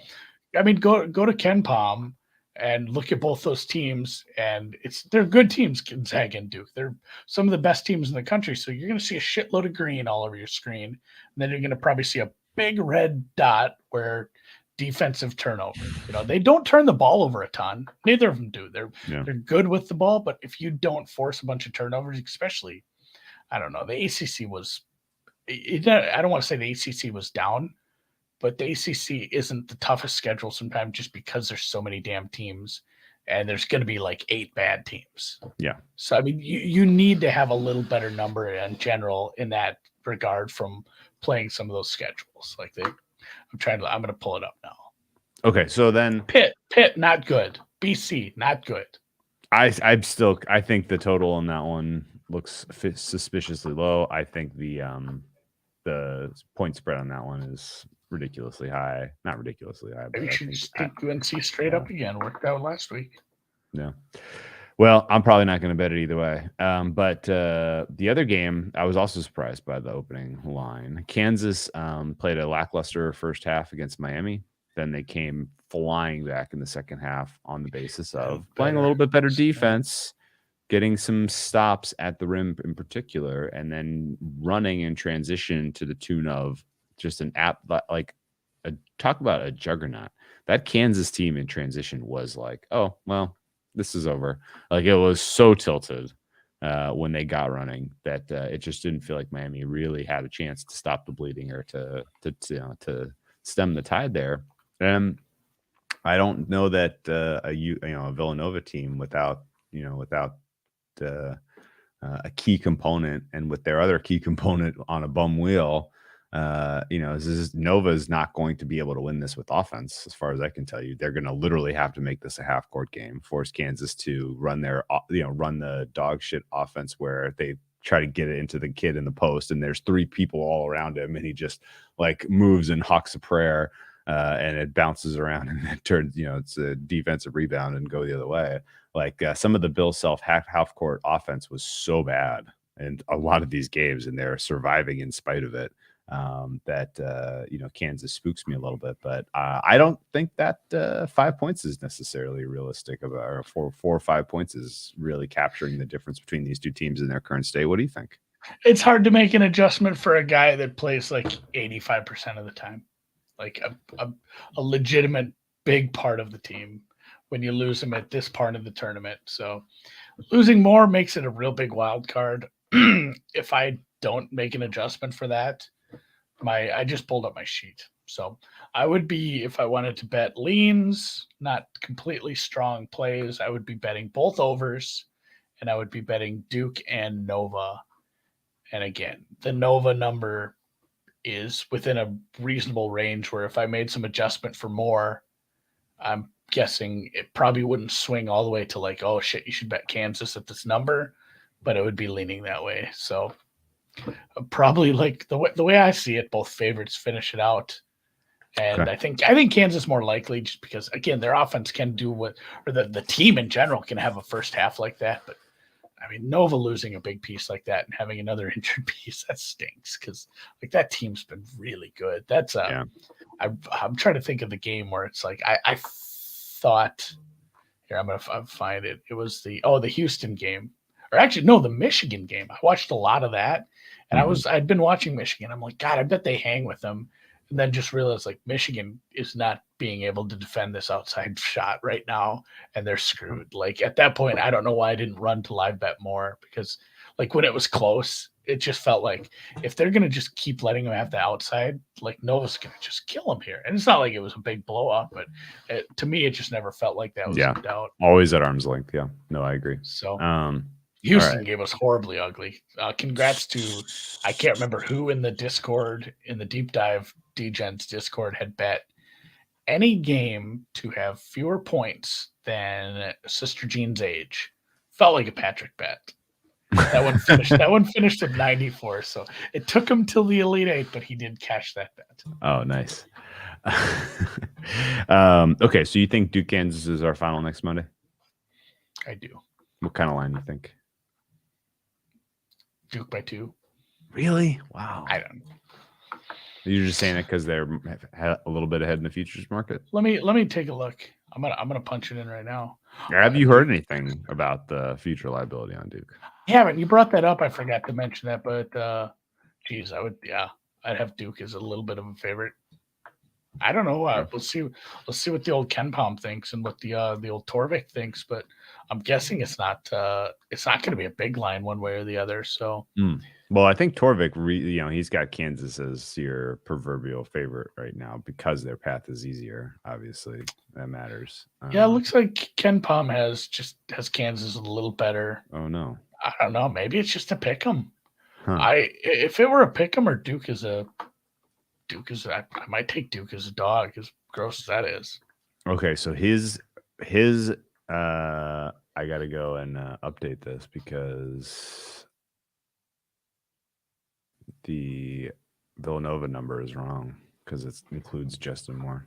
KenPom and look at both those teams, and they're good teams, Gonzaga and Duke. They're some of the best teams in the country. So you're going to see a shitload of green all over your screen, and then you're going to probably see a big red dot where defensive turnover. They don't turn the ball over a ton. Neither of them do. They're good with the ball, but if you don't force a bunch of turnovers, especially, I don't know, the ACC was. I don't want to say the ACC was down, but the ACC isn't the toughest schedule sometimes just because there's so many damn teams, and there's going to be like 8 bad teams. Yeah. So, I mean, you need to have a little better number in general in that regard from playing some of those schedules. Like I'm going to pull it up now. Okay. So then Pitt, not good. BC, not good. I think the total on that one looks suspiciously low. I think the point spread on that one is ridiculously high. Not ridiculously high. Maybe you should just take UNC straight up again. Worked out last week. Yeah. Well, I'm probably not going to bet it either way. But the other game, I was also surprised by the opening line. Kansas played a lackluster first half against Miami. Then they came flying back in the second half on the basis of playing a little bit better defense, getting some stops at the rim in particular, and then running in transition to the tune of just talk about a juggernaut. That Kansas team in transition was like, oh, well, this is over. Like it was so tilted when they got running that it just didn't feel like Miami really had a chance to stop the bleeding or to stem the tide there. And I don't know that a Villanova team without a key component, and with their other key component on a bum wheel, Nova is not going to be able to win this with offense. As far as I can tell you, they're going to literally have to make this a half court game, force Kansas to run the dog shit offense where they try to get it into the kid in the post, and there's 3 people all around him, and he just like moves and hawks a prayer, and it bounces around, and it turns, it's a defensive rebound and go the other way. Like some of the Bill Self half court offense was so bad in a lot of these games, and they're surviving in spite of it. That Kansas spooks me a little bit, but I don't think that 5 points is necessarily realistic. Or 4 or 5 points is really capturing the difference between these two teams in their current state. What do you think? It's hard to make an adjustment for a guy that plays like 85% of the time, like a legitimate big part of the team, when you lose him at this part of the tournament. So losing more makes it a real big wild card. If I don't make an adjustment for that, I just pulled up my sheet. So I would be, if I wanted to bet leans, not completely strong plays, I would be betting both overs, and I would be betting Duke and Nova. And again, the Nova number is within a reasonable range where if I made some adjustment for more, I'm guessing it probably wouldn't swing all the way to like, oh shit, you should bet Kansas at this number, but it would be leaning that way. So probably like the way I see it, both favorites finish it out. And Okay. I think Kansas more likely just because again their offense can do what, or the team in general can have a first half like that. But I mean, Nova losing a big piece like that and having another injured piece, that stinks because like that team's been really good. That's Yeah. I'm trying to think of the game where it's like I thought here I'm gonna find it. It was the Houston game, or actually no, the Michigan game. I watched a lot of that, and I'd been watching Michigan. I'm like, God, I bet they hang with them. And then just realized like Michigan is not being able to defend this outside shot right now, and they're screwed. Like at that point, I don't know why I didn't run to live bet more, because like when it was close, it just felt like if they're gonna just keep letting them have the outside, like Nova's gonna just kill them here. And it's not like it was a big blowout, but to me, it just never felt like that was in doubt. Always at arm's length. Yeah. No, I agree. So right. Houston gave us horribly ugly. Congrats to, I can't remember who in the Discord, in the deep dive DGens Discord, had bet any game to have fewer points than Sister Jean's age. Felt like a Patrick bet. That one finished with 94. So it took him till the Elite Eight, but he did cash that bet. Oh, nice. Okay, so you think Duke Kansas is our final next Monday? I do. What kind of line do you think? Duke by 2. Really? Wow. I don't know. You're just saying it because they're a little bit ahead in the futures market. Let me take a look. I'm gonna punch it in right now. Have you heard anything about the future liability on Duke? Yeah, but you brought that up. I forgot to mention that, but geez, I'd have Duke as a little bit of a favorite. I don't know. We'll see what the old Ken Palm thinks and what the old Torvik thinks, but I'm guessing it's not going to be a big line one way or the other. So. Well, I think Torvik, he's got Kansas as your proverbial favorite right now because their path is easier. Obviously, that matters. Yeah, it looks like Ken Palm has Kansas a little better. Oh no, I don't know. Maybe it's just a pick 'em. Huh. If it were a pick 'em or Duke is I might take Duke as a dog, as gross as that is. Okay, so his I got to go and update this because the Villanova number is wrong because it includes Justin Moore.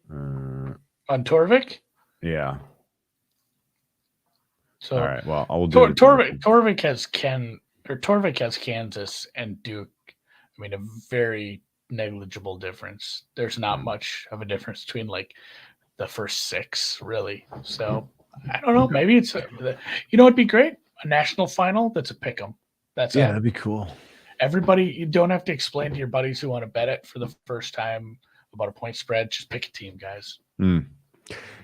On Torvik? Yeah. So all right. Well, I will do Torvik has Kansas and Duke. I mean, a very negligible difference. There's not much of a difference between like the first 6, really. So I don't know. Maybe it's it'd be great. A national final that's a pick 'em. That'd be cool. Everybody, you don't have to explain to your buddies who want to bet it for the first time about a point spread. Just pick a team, guys.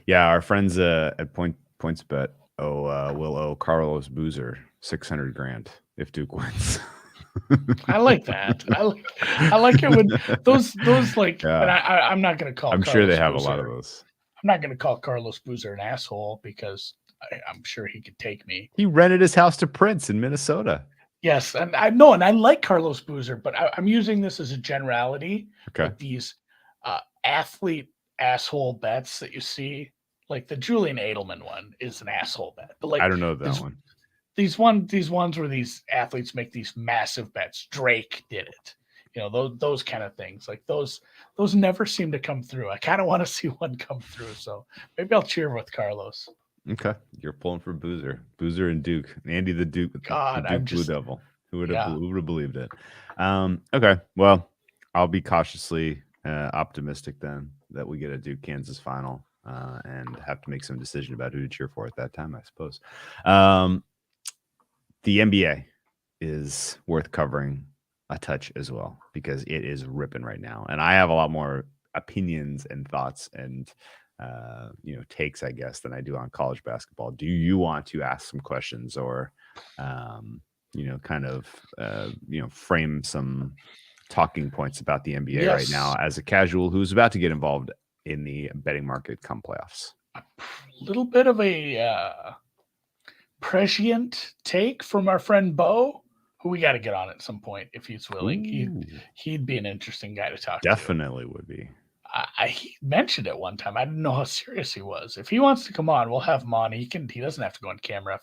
Yeah, our friends at PointsBet will owe Carlos Boozer $600,000 if Duke wins. I like that. I like it when those like. Yeah. And I'm not going to call. I'm Carlos sure they have Boozer. a lot of those. I'm not going to call Carlos Boozer an asshole because I'm sure he could take me. He rented his house to Prince in Minnesota. Yes, and I know, and I like Carlos Boozer, but I'm using this as a generality. Okay. Like these athlete asshole bets that you see, like the Julian Edelman one is an asshole bet. But like I don't know that one. These ones where these athletes make these massive bets. Drake did it. Those kind of things. Like those never seem to come through. I kind of want to see one come through. So maybe I'll cheer with Carlos. Okay, you're pulling for Boozer and Duke, Andy the Duke, God, the Duke Blue Devil. Who would have believed it? Okay, well, I'll be cautiously optimistic then that we get a Duke Kansas final and have to make some decision about who to cheer for at that time, I suppose. The NBA is worth covering a touch as well because it is ripping right now, and I have a lot more opinions and thoughts and takes, I guess, than I do on college basketball. Do you want to ask some questions or kind of frame some talking points about the NBA right now as a casual who's about to get involved in the betting market come playoffs. A little bit of a prescient take from our friend Bo, who we got to get on at some point if he's willing. He'd be an interesting guy to talk to. Definitely would be. He mentioned it one time. I didn't know how serious he was. If he wants to come on, we'll have him on. He doesn't have to go on camera.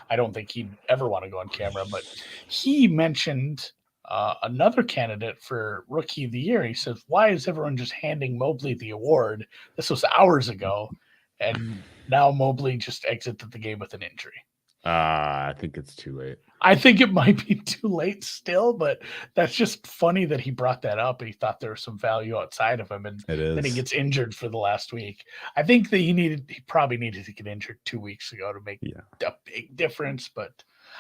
I don't think he'd ever want to go on camera, but he mentioned another candidate for Rookie of the Year. He says, "Why is everyone just handing Mobley the award?" This was hours ago, and now Mobley just exited the game with an injury. I think it's too late. I think it might be too late still, but that's just funny that he brought that up. He thought there was some value outside of him, and then he gets injured for the last week. I think that he probably needed to get injured 2 weeks ago to make a big difference. But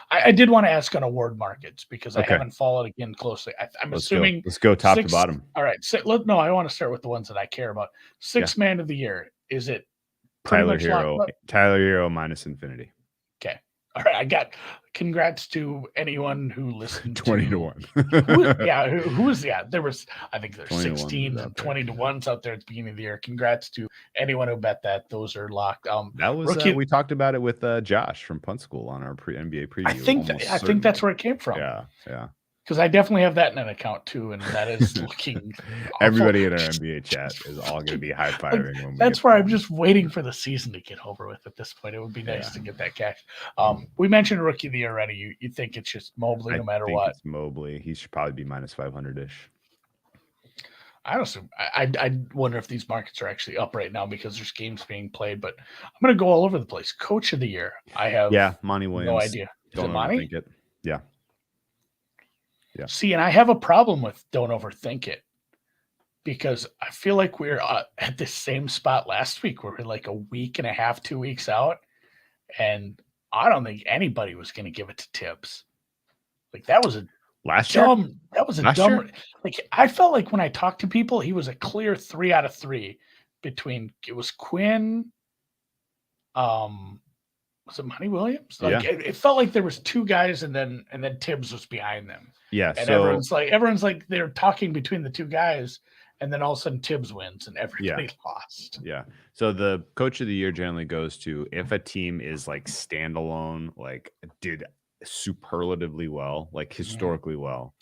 I did want to ask on award markets because I haven't followed again closely. I'm assuming let's go top to bottom. All right. No, I want to start with the ones that I care about. Sixth man of the year. Is it Tyler Hero? Tyler Hero minus infinity. Okay. All right, I got congrats to anyone who listened 20 to 1. There was, I think there's 16 and 20 to 1s out there at the beginning of the year. Congrats to anyone who bet that. Those are locked. That was we talked about it with Josh from Punt School on our NBA preview. I think that's where it came from. Yeah. Because I definitely have that in an account too, and that is looking. Everybody in our NBA chat is all going to be high fiving. That's where I'm just waiting for the season to get over with. At this point, it would be nice to get that cash. We mentioned Rookie of the Year already. You think it's just Mobley no matter what? It's Mobley. He should probably be minus 500-ish. I honestly, I wonder if these markets are actually up right now because there's games being played. But I'm going to go all over the place. Coach of the Year. I have Monty Williams. No idea. Is it Monty? Yeah. See, and I have a problem with don't overthink it because I feel like we're at the same spot last week where we're like a week and a half, 2 weeks out. And I don't think anybody was going to give it to Tibbs. Like that was a dumb. Like I felt like when I talked to people, he was a clear 3 out of 3 between it was Quinn. Was it Monty Williams? Like it felt like there was 2 guys and then Tibbs was behind them. Yeah. And everyone's like they're talking between the 2 guys, and then all of a sudden Tibbs wins and everybody lost. Yeah. So the Coach of the Year generally goes to if a team is like standalone, like did superlatively well, like historically well,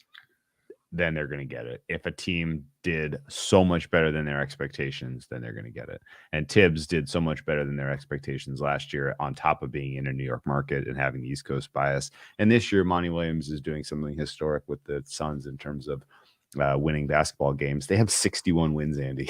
then they're going to get it. If a team did so much better than their expectations, then they're going to get it. And Tibbs did so much better than their expectations last year on top of being in a New York market and having the East Coast bias. And this year, Monty Williams is doing something historic with the Suns in terms of winning basketball games. They have 61 wins, Andy.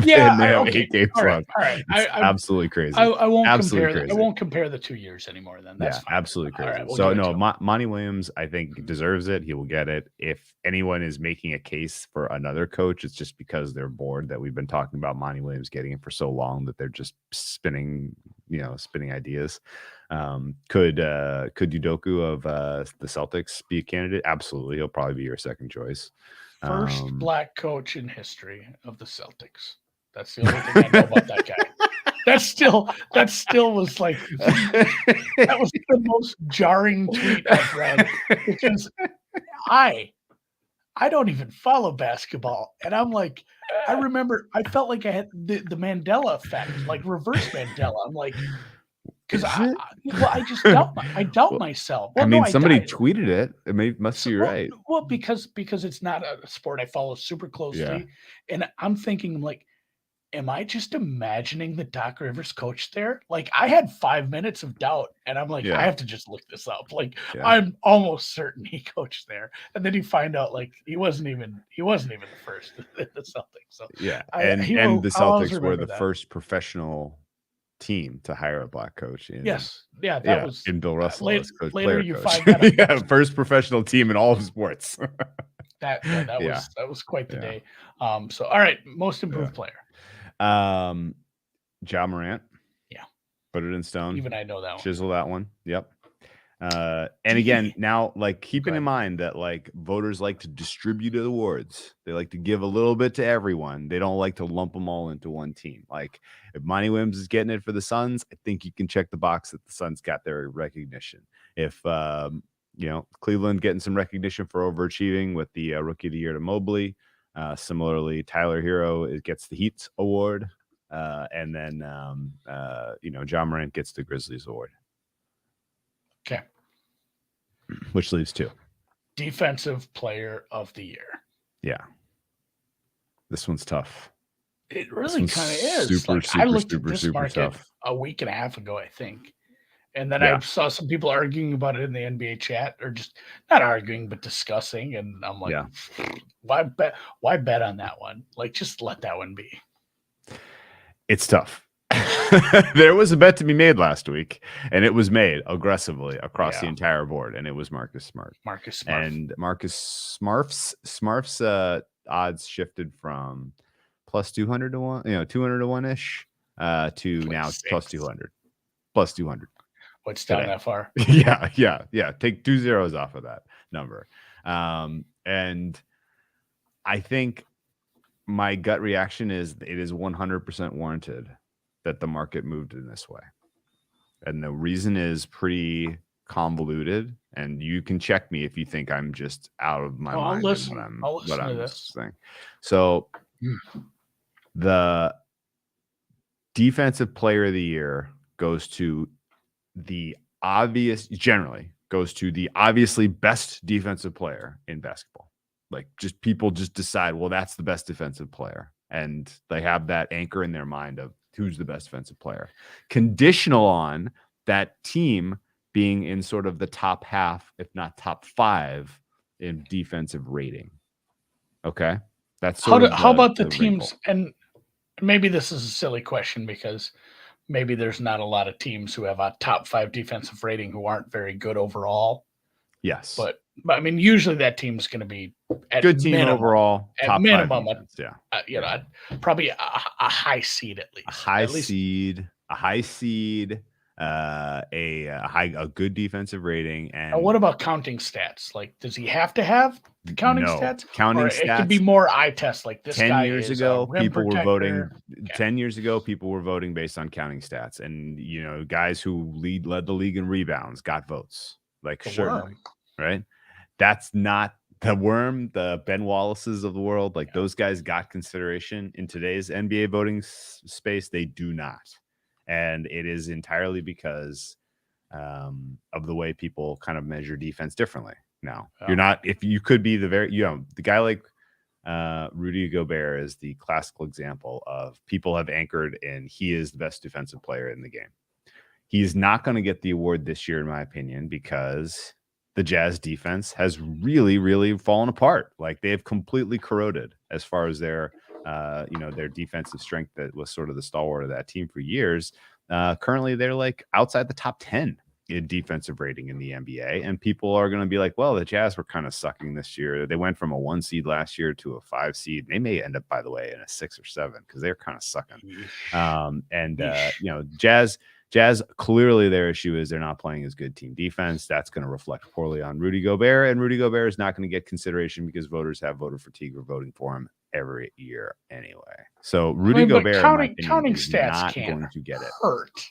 Yeah, and they have 8 games left. All right. Absolutely crazy. I won't compare the 2 years anymore. Then that's fine. Absolutely crazy. Right, we'll so no, Monty Williams, I think deserves it. He will get it. If anyone is making a case for another coach, it's just because they're bored that we've been talking about Monty Williams getting it for so long that they're just spinning ideas. Could Udoka of the Celtics be a candidate? Absolutely. He'll probably be your second choice. First black coach in history of the Celtics. That's the only thing I know about that guy. That still was like that was the most jarring tweet I've read because I don't even follow basketball, and I'm like, I felt like I had the Mandela effect, like reverse Mandela. I'm like. Because I just doubt myself. Well, somebody tweeted it. It must be right. Well, because it's not a sport I follow super closely, and I'm thinking like, am I just imagining the Doc Rivers coach there? Like I had 5 minutes of doubt, and I'm like, I have to just look this up. Like I'm almost certain he coached there, and then you find out like he wasn't even the first in the Celtics. So and the Celtics were the first professional team to hire a black coach. That was in Bill Russell. Later you find that first professional team in all of sports. that was quite the day. So all right, most improved player. Ja Morant. Yeah. Put it in stone. Even I know that one. Chisel that one. Yep. And again, now like keeping in mind that like voters like to distribute awards. They like to give a little bit to everyone. They don't like to lump them all into one team. Like if Monty Williams is getting it for the Suns, I think you can check the box that the Suns got their recognition. If Cleveland getting some recognition for overachieving with the Rookie of the Year to Mobley. Similarly, Tyler Hero gets the Heat award. And then, John Morant gets the Grizzlies award. Okay. Which leaves 2. Defensive Player of the Year. Yeah. This one's tough. It really kind of is. I looked at this market a week and a half ago, I think. And then I saw some people arguing about it in the NBA chat, or just not arguing, but discussing. And I'm like, why bet on that one? Like, just let that one be. It's tough. There was a bet to be made last week, and it was made aggressively across the entire board, and it was Marcus Smart. And Marcus Smart's odds shifted from plus 200 to 1, 200 to 1-ish, to now plus 200. Plus 200. What's down that far? Yeah. Take 2 zeros off of that number. And I think my gut reaction is it is 100% warranted that the market moved in this way. And the reason is pretty convoluted, and you can check me if you think I'm just out of my mind. I'll listen to this saying. So the Defensive Player of the Year goes to generally goes to the obviously best defensive player in basketball. Like, just people just decide, well, that's the best defensive player. And they have that anchor in their mind of who's the best defensive player, conditional on that team being in sort of the top half, if not top 5 in defensive rating. Okay. That's how about the teams? And maybe this is a silly question because maybe there's not a lot of teams who have a top 5 defensive rating who aren't very good overall. Yes. But I mean, usually that team's going to be at good team minimum, overall. At top minimum, 5 defense, probably a high seed at least. A high seed, a good defensive rating. And what about counting stats? Like, does he have to have the counting stats? Counting stats. It could be more eye test. Like this 10 guy years is ago, people protector. were voting. 10 years ago, people were voting based on counting stats, and guys who led the league in rebounds got votes. Like, sure, right? That's not the Worm, the Ben Wallaces of the world. Like, those guys got consideration in today's NBA voting space. They do not. And it is entirely because of the way people kind of measure defense differently. Now, you're not, if you could be the guy like Rudy Gobert is the classical example of people have anchored in he is the best defensive player in the game. He's not going to get the award this year, in my opinion, because the Jazz defense has really, really fallen apart. Like, they have completely corroded as far as their defensive strength that was sort of the stalwart of that team for years. Currently, they're like outside the top 10 in defensive rating in the NBA. And people are going to be like, well, the Jazz were kind of sucking this year. They went from a 1 seed last year to a 5 seed. They may end up, by the way, in a 6 or 7 because they're kind of sucking. Jazz, clearly their issue is they're not playing as good team defense. That's going to reflect poorly on Rudy Gobert, and Rudy Gobert is not going to get consideration because voters have voter fatigue or voting for him every year anyway. So Rudy Gobert, counting stats not can't going to get it. Hurt.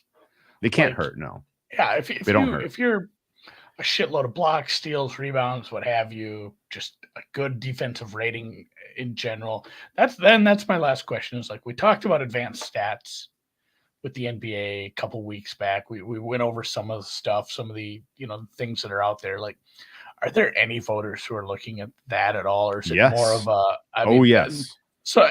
They can't hurt. No. Yeah, if you're a shitload of blocks, steals, rebounds, what have you, just a good defensive rating in general. That's my last question. Is like, we talked about advanced stats with the NBA a couple weeks back. We went over some of the stuff, some of the things that are out there. Like, are there any voters who are looking at that at all, or is it more of a? Yes. So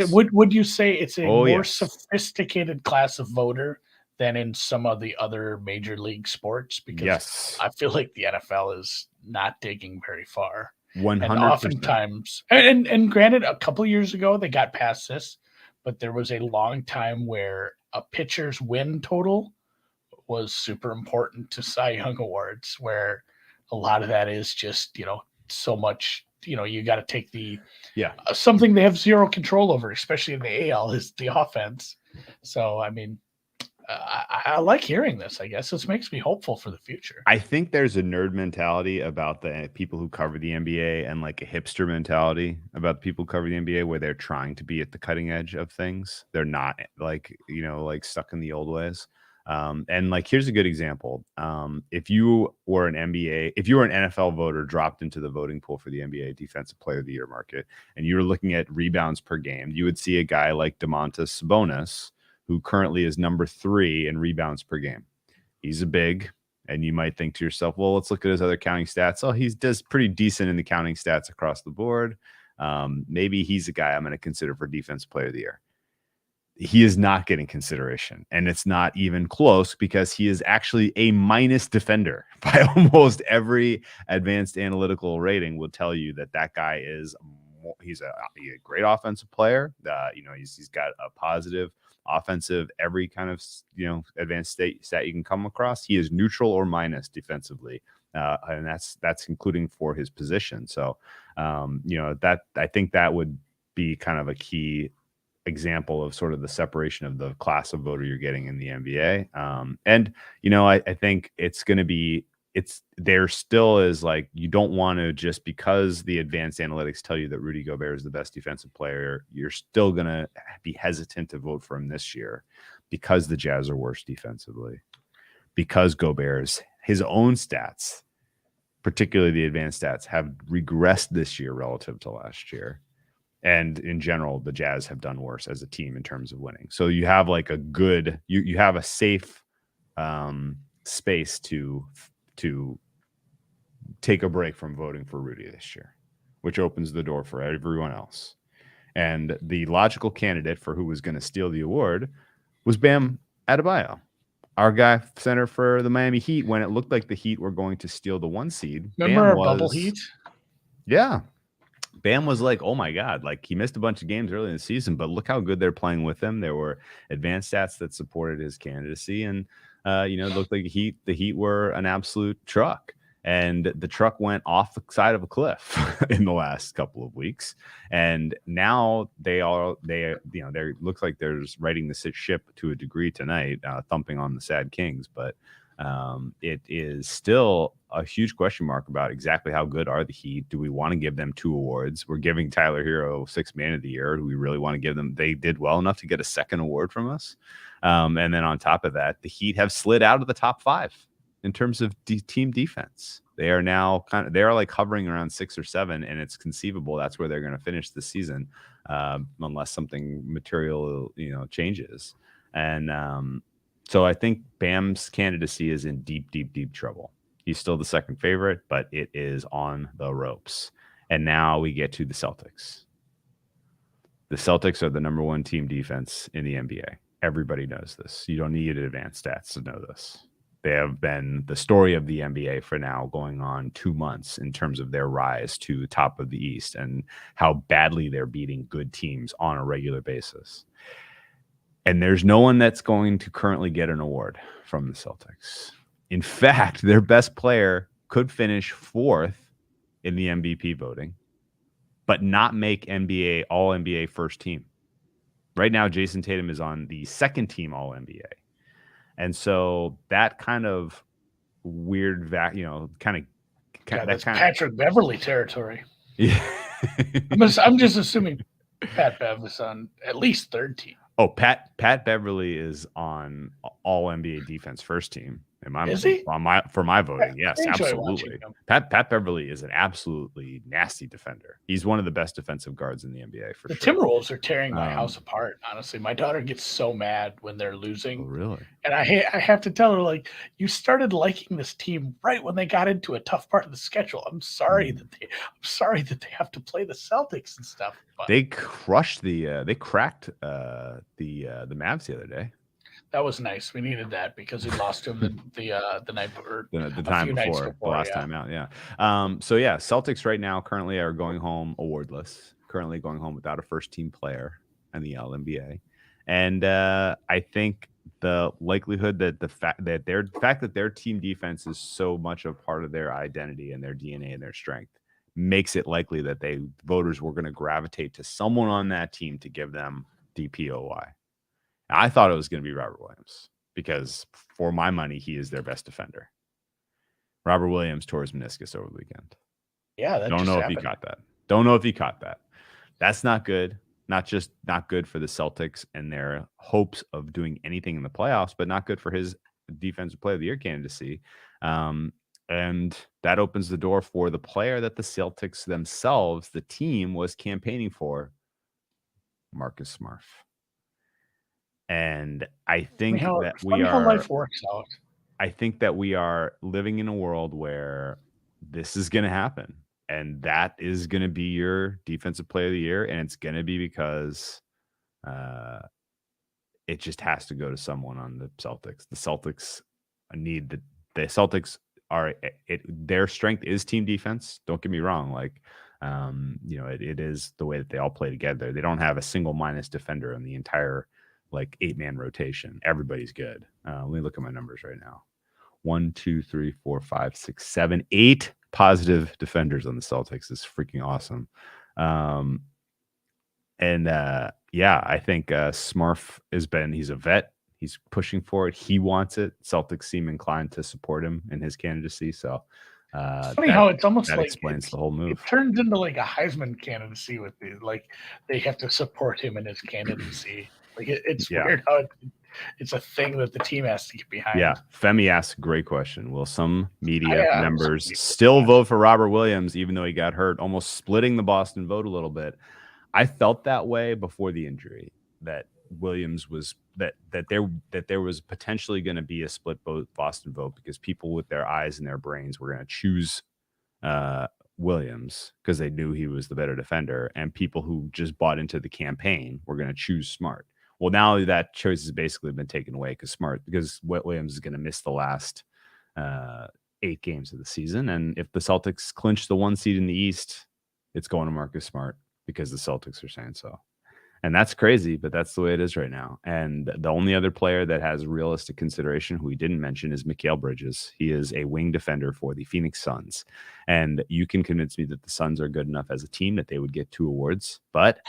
would you say it's a more sophisticated class of voter than in some of the other major league sports? Because I feel like the NFL is not digging very far. 100%. And oftentimes, and granted, a couple years ago they got past this, but there was a long time where a pitcher's win total was super important to Cy Young awards, where a lot of that is just, so much, you got to take something they have zero control over, especially in the AL, is the offense. So, I mean, I like hearing this. I guess this makes me hopeful for the future. I think there's a nerd mentality about the people who cover the NBA and like a hipster mentality about the people who cover the NBA where they're trying to be at the cutting edge of things. They're not like stuck in the old ways. And like, here's a good example. If you were an NFL voter dropped into the voting pool for the NBA Defensive Player of the Year market, and you were looking at rebounds per game, you would see a guy like Domantas Sabonis, who currently is number 3 in rebounds per game. He's a big, and you might think to yourself, well, let's look at his other counting stats. Oh, he does pretty decent in the counting stats across the board. Maybe he's a guy I'm going to consider for Defensive Player of the Year. He is not getting consideration, and it's not even close because he is actually a minus defender. By almost every advanced analytical rating will tell you that guy is he's a great offensive player. He's got a positive offensive, every kind of advanced stat you can come across. He is neutral or minus defensively, and that's including for his position. So that I think that would be kind of a key example of sort of the separation of the class of voter you're getting in the NBA. I think it's going to be, there still is like, you don't want to, just because the advanced analytics tell you that Rudy Gobert is the best defensive player, you're still going to be hesitant to vote for him this year because the Jazz are worse defensively, because Gobert's his own stats, particularly the advanced stats, have regressed this year relative to last year. And in general, the Jazz have done worse as a team in terms of winning. So you have like a good, you have a safe space to take a break from voting for Rudy this year, which opens the door for everyone else. And the logical candidate for who was going to steal the award was Bam Adebayo, our guy center for the Miami Heat, when it looked like the Heat were going to steal the 1 seed. Remember our bubble Heat? Yeah. Bam was like, oh my God, like he missed a bunch of games early in the season, but look how good they're playing with him. There were advanced stats that supported his candidacy, and it looked like the Heat were an absolute truck, and the truck went off the side of a cliff in the last couple of weeks, and now they looks like they're righting the ship to a degree tonight, thumping on the Sad Kings, but it is still a huge question mark about exactly how good are the Heat. Do we want to give them 2 awards? We're giving Tyler Hero 6th Man of the Year. Do we really want to give them? They did well enough to get a second award from us. And then on top of that, the Heat have slid out of the top 5 in terms of team defense. They are now they are like hovering around 6 or 7, and it's conceivable that's where they're going to finish the season, unless something material changes. And so I think Bam's candidacy is in deep, deep, deep trouble. He's still the second favorite, but it is on the ropes. And now we get to the Celtics. The Celtics are the number 1 team defense in the NBA. Everybody knows this. You don't need advanced stats to know this. They have been the story of the NBA for now going on 2 months in terms of their rise to the top of the East and how badly they're beating good teams on a regular basis. And there's no one that's going to currently get an award from the Celtics. In fact, their best player could finish 4th in the MVP voting, but not make All NBA first team. Right now, Jason Tatum is on the second team All NBA. And so that kind of weird, that's Patrick Beverly territory. Yeah. I'm just assuming Pat Bev is on at least 3rd team. Oh, Pat Beverly is on All NBA defense first team. Is he? For my voting, yes, absolutely. Pat Beverly is an absolutely nasty defender. He's one of the best defensive guards in the NBA for sure. The Timberwolves are tearing my house apart. Honestly, my daughter gets so mad when they're losing. Oh, really? And I have to tell her, like, you started liking this team right when they got into a tough part of the schedule. I'm sorry that they have to play the Celtics and stuff. But they crushed they cracked the Mavs the other day. That was nice. We needed that because we lost to them the night or the time before, the last time out. Yeah. Celtics right now currently are going home awardless. Currently going home without a first team player in the LNBA, and I think the likelihood that the fact that their team defense is so much a part of their identity and their DNA and their strength makes it likely that voters were going to gravitate to someone on that team to give them DPOY. I thought it was going to be Robert Williams because, for my money, he is their best defender. Robert Williams tore his meniscus over the weekend. Yeah, Don't know if he caught that. That's not good. Not just not good for the Celtics and their hopes of doing anything in the playoffs, but not good for his defensive player of the year candidacy. And that opens the door for the player that the Celtics themselves, the team, was campaigning for, Marcus Smart. And I think that how life works out. I think that we are living in a world where this is going to happen. And that is going to be your defensive player of the year. And it's going to be because it just has to go to someone on the Celtics. The Celtics need the Celtics are their strength is team defense. Don't get me wrong. Like, it is the way that they all play together. They don't have a single minus defender in the entire 8-man rotation. Everybody's good. Let me look at my numbers right now. 1, 2, 3, 4, 5, 6, 7, 8 positive defenders on the Celtics. Is freaking awesome. I think Smurf he's a vet. He's pushing for it. He wants it. Celtics seem inclined to support him in his candidacy. So it's funny how it's almost that like explains the whole move. It turns into like a Heisman candidacy with they have to support him in his candidacy. It's weird how it's a thing that the team has to get behind. Yeah. Femi asks a great question. Will some media members still vote for Robert Williams, even though he got hurt, almost splitting the Boston vote a little bit? I felt that way before the injury, that Williams was that there was potentially going to be a split Boston vote because people with their eyes and their brains were going to choose Williams because they knew he was the better defender, and people who just bought into the campaign were going to choose Smart. Well, now that choice has basically been taken away because Williams is going to miss the last 8 games of the season, and if the Celtics clinch the 1 seed in the East, it's going to Marcus Smart because the Celtics are saying so. And that's crazy, but that's the way it is right now. And the only other player that has realistic consideration, who we didn't mention, is Mikal Bridges. He is a wing defender for the Phoenix Suns. And you can convince me that the Suns are good enough as a team that they would get 2 awards. But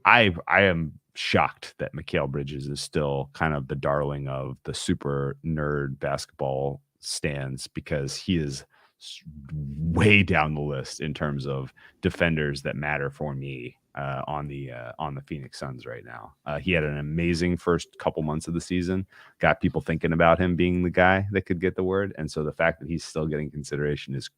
I am shocked that Mikal Bridges is still kind of the darling of the super nerd basketball stands, because he is way down the list in terms of defenders that matter for me on the Phoenix Suns right now. He had an amazing first couple months of the season, got people thinking about him being the guy that could get the word. And so the fact that he's still getting consideration is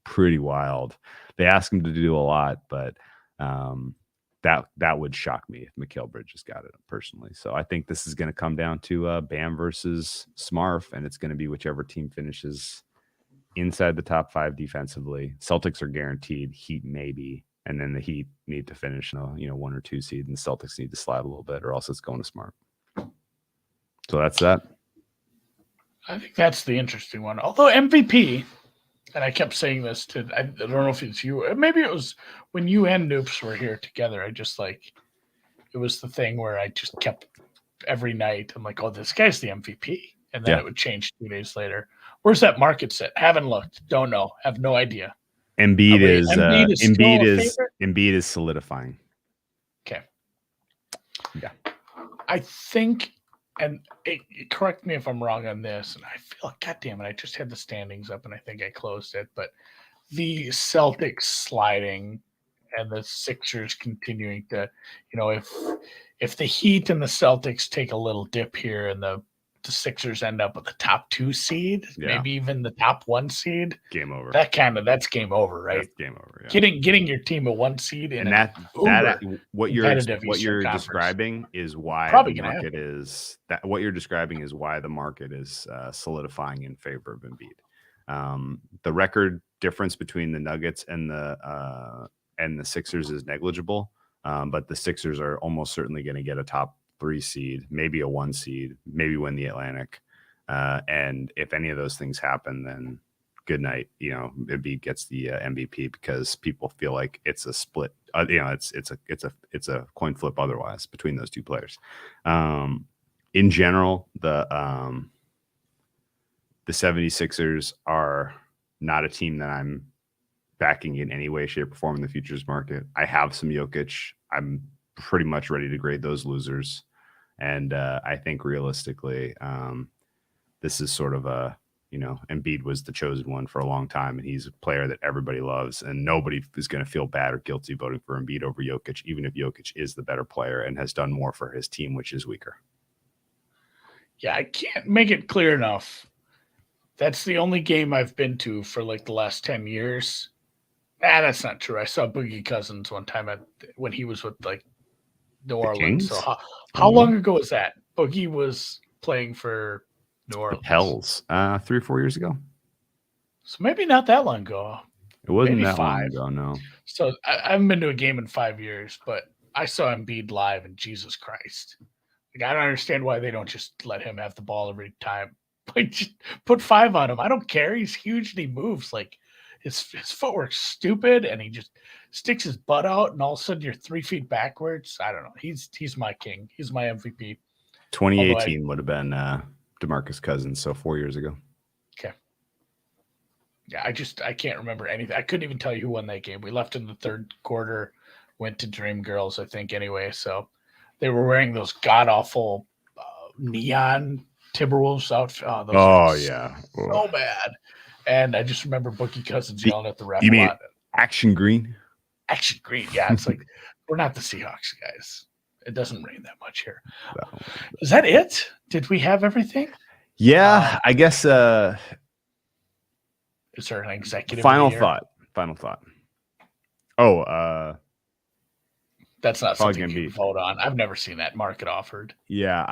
pretty wild. They ask him to do a lot, but that would shock me if Mikal Bridges got it personally. So I think this is going to come down to Bam versus Smarf, and it's going to be whichever team finishes inside the top 5 defensively. Celtics are guaranteed. Heat maybe. And then the Heat need to finish, 1 or 2 seed, and the Celtics need to slide a little bit, or else it's going to Smart. So that's that. I think that's the interesting one. Although MVP, and I kept saying this I don't know if it's you, maybe it was when you and Noops were here together. I just it was the thing where I just kept every night. I'm like, oh, this guy's the MVP. And then it would change 2 days later. Where's that market sit? Haven't looked. Don't know. Have no idea. Embiid is solidifying. Okay. Yeah. I think, and correct me if I'm wrong on this, and I feel like, God damn it, I just had the standings up and I think I closed it, but the Celtics sliding and the Sixers continuing to, if the Heat and the Celtics take a little dip here and the Sixers end up with the top 2 seed, maybe even the top 1 seed, game over. That's game over, right? That's game over. Yeah. Getting your team a 1 seed in what you're describing is why the market is that. What you're describing is why the market is solidifying in favor of Embiid. The record difference between the Nuggets and the Sixers is negligible, but the Sixers are almost certainly going to get a top 3 seed, maybe a 1 seed, maybe win the Atlantic. And if any of those things happen, then good night. Embiid gets the MVP, because people feel like it's a split. It's a coin flip otherwise between those 2 players. In general, the 76ers are not a team that I'm backing in any way, shape, or form in the futures market. I have some Jokic. I'm pretty much ready to grade those losers. And I think realistically, this is sort of Embiid was the chosen one for a long time, and he's a player that everybody loves, and nobody is going to feel bad or guilty voting for Embiid over Jokic, even if Jokic is the better player and has done more for his team, which is weaker. Yeah, I can't make it clear enough. That's the only game I've been to for like the last 10 years. That's not true. I saw Boogie Cousins one time when he was with like New Orleans. Kings? So how long ago was that? Boogie was playing for New Orleans. The Pels, 3 or 4 years ago. So maybe not that long ago. It wasn't Maybe that 5. long ago, no. So I haven't been to a game in 5 years, but I saw Embiid live, and Jesus Christ. Like, I don't understand why they don't just let him have the ball every time. Like, just put 5 on him. I don't care. He's huge and he moves. Like, his footwork's stupid, and he just sticks his butt out, and all of a sudden you're 3 feet backwards. I don't know. He's my king. He's my MVP. 2018 would have been DeMarcus Cousins, so 4 years ago. Okay. Yeah, I can't remember anything. I couldn't even tell you who won that game. We left in the third quarter, went to Dream Girls, I think, anyway. So they were wearing those god-awful neon Timberwolves outfits. Yeah. So bad. And I just remember Boogie Cousins yelling at the ref. You mean Action Green? Action Green. Yeah, it's like, we're not the Seahawks, guys. It doesn't rain that much here. No. Is that it? Did we have everything? Yeah, I guess. Is there an executive? Final thought. Oh, that's not probably something you can vote on. I've never seen that market offered. Yeah,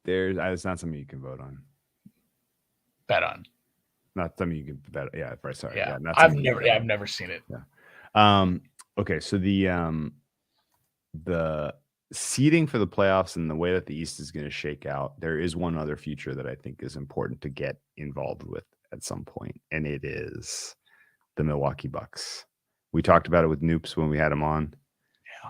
it's not something you can vote on. Bet on. Not something you can bet. Yeah, right. Sorry. Yeah, not I've never seen it. Yeah. Okay, so the seeding for the playoffs and the way that the East is going to shake out, there is one other feature that I think is important to get involved with at some point, and it is the Milwaukee Bucks. We talked about it with Noops when we had him on. Yeah.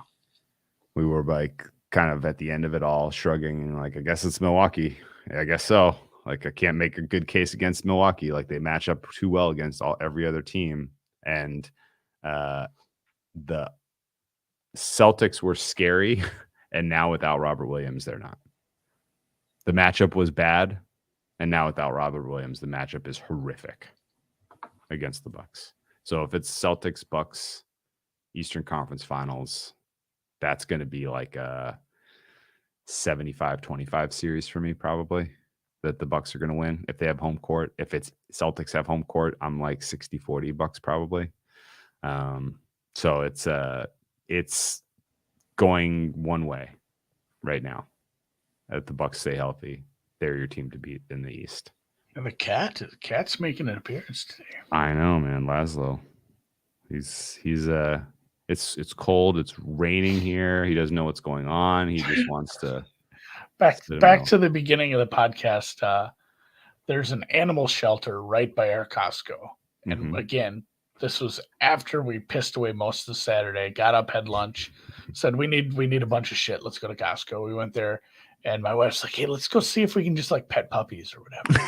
We were like kind of at the end of it all, shrugging and like, I guess it's Milwaukee. I guess so. Like, I can't make a good case against Milwaukee. Like, they match up too well against every other team. And the Celtics were scary, and now without Robert Williams, they're not. The matchup was bad, and now without Robert Williams, the matchup is horrific against the Bucks. So if it's Celtics, Bucks, Eastern Conference Finals, that's going to be like a 75-25 series for me, probably, that the Bucks are going to win if they have home court. If it's Celtics have home court, I'm like 60-40 Bucks probably. So it's going one way right now. If the Bucks stay healthy, they're your team to beat in the East. And the cat's making an appearance today. I know, man. Laszlo. He's it's cold, it's raining here. He doesn't know what's going on. He just wants to back to the beginning of the podcast. There's an animal shelter right by our Costco. And again, this was after we pissed away most of the Saturday, got up, had lunch, said we need a bunch of shit. Let's go to Costco. We went there, and my wife's like, hey, let's go see if we can just like pet puppies or whatever.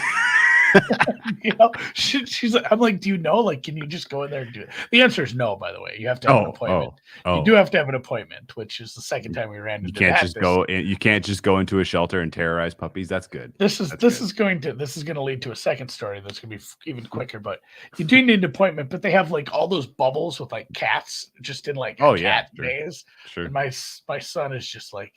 She's like, I'm like, do you know? Like, can you just go in there and do it? The answer is no, by the way. You have to have an appointment. You do have to have an appointment, which is the second time we ran into that. You can't just go into a shelter and terrorize puppies. That's good. This is going to lead to a second story that's going to be even quicker, but you do need an appointment. But they have like all those bubbles with like cats just in like cat days. Sure. And my son is just like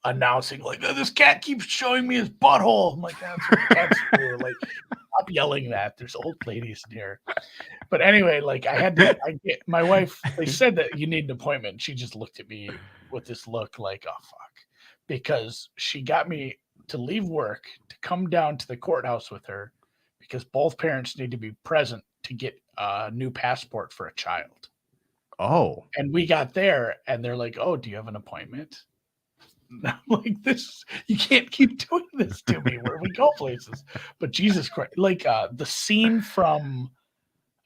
announcing like, this cat keeps showing me his butthole. I'm like, that's what cats do. Like, stop yelling that. There's old ladies in here. But anyway, like my wife, they said that you need an appointment. She just looked at me with this look like, oh fuck, because she got me to leave work to come down to the courthouse with her because both parents need to be present to get a new passport for a child. Oh. And we got there and they're like, oh, do you have an appointment? I'm like, this, you can't keep doing this to me where we go places. But Jesus Christ, like the scene from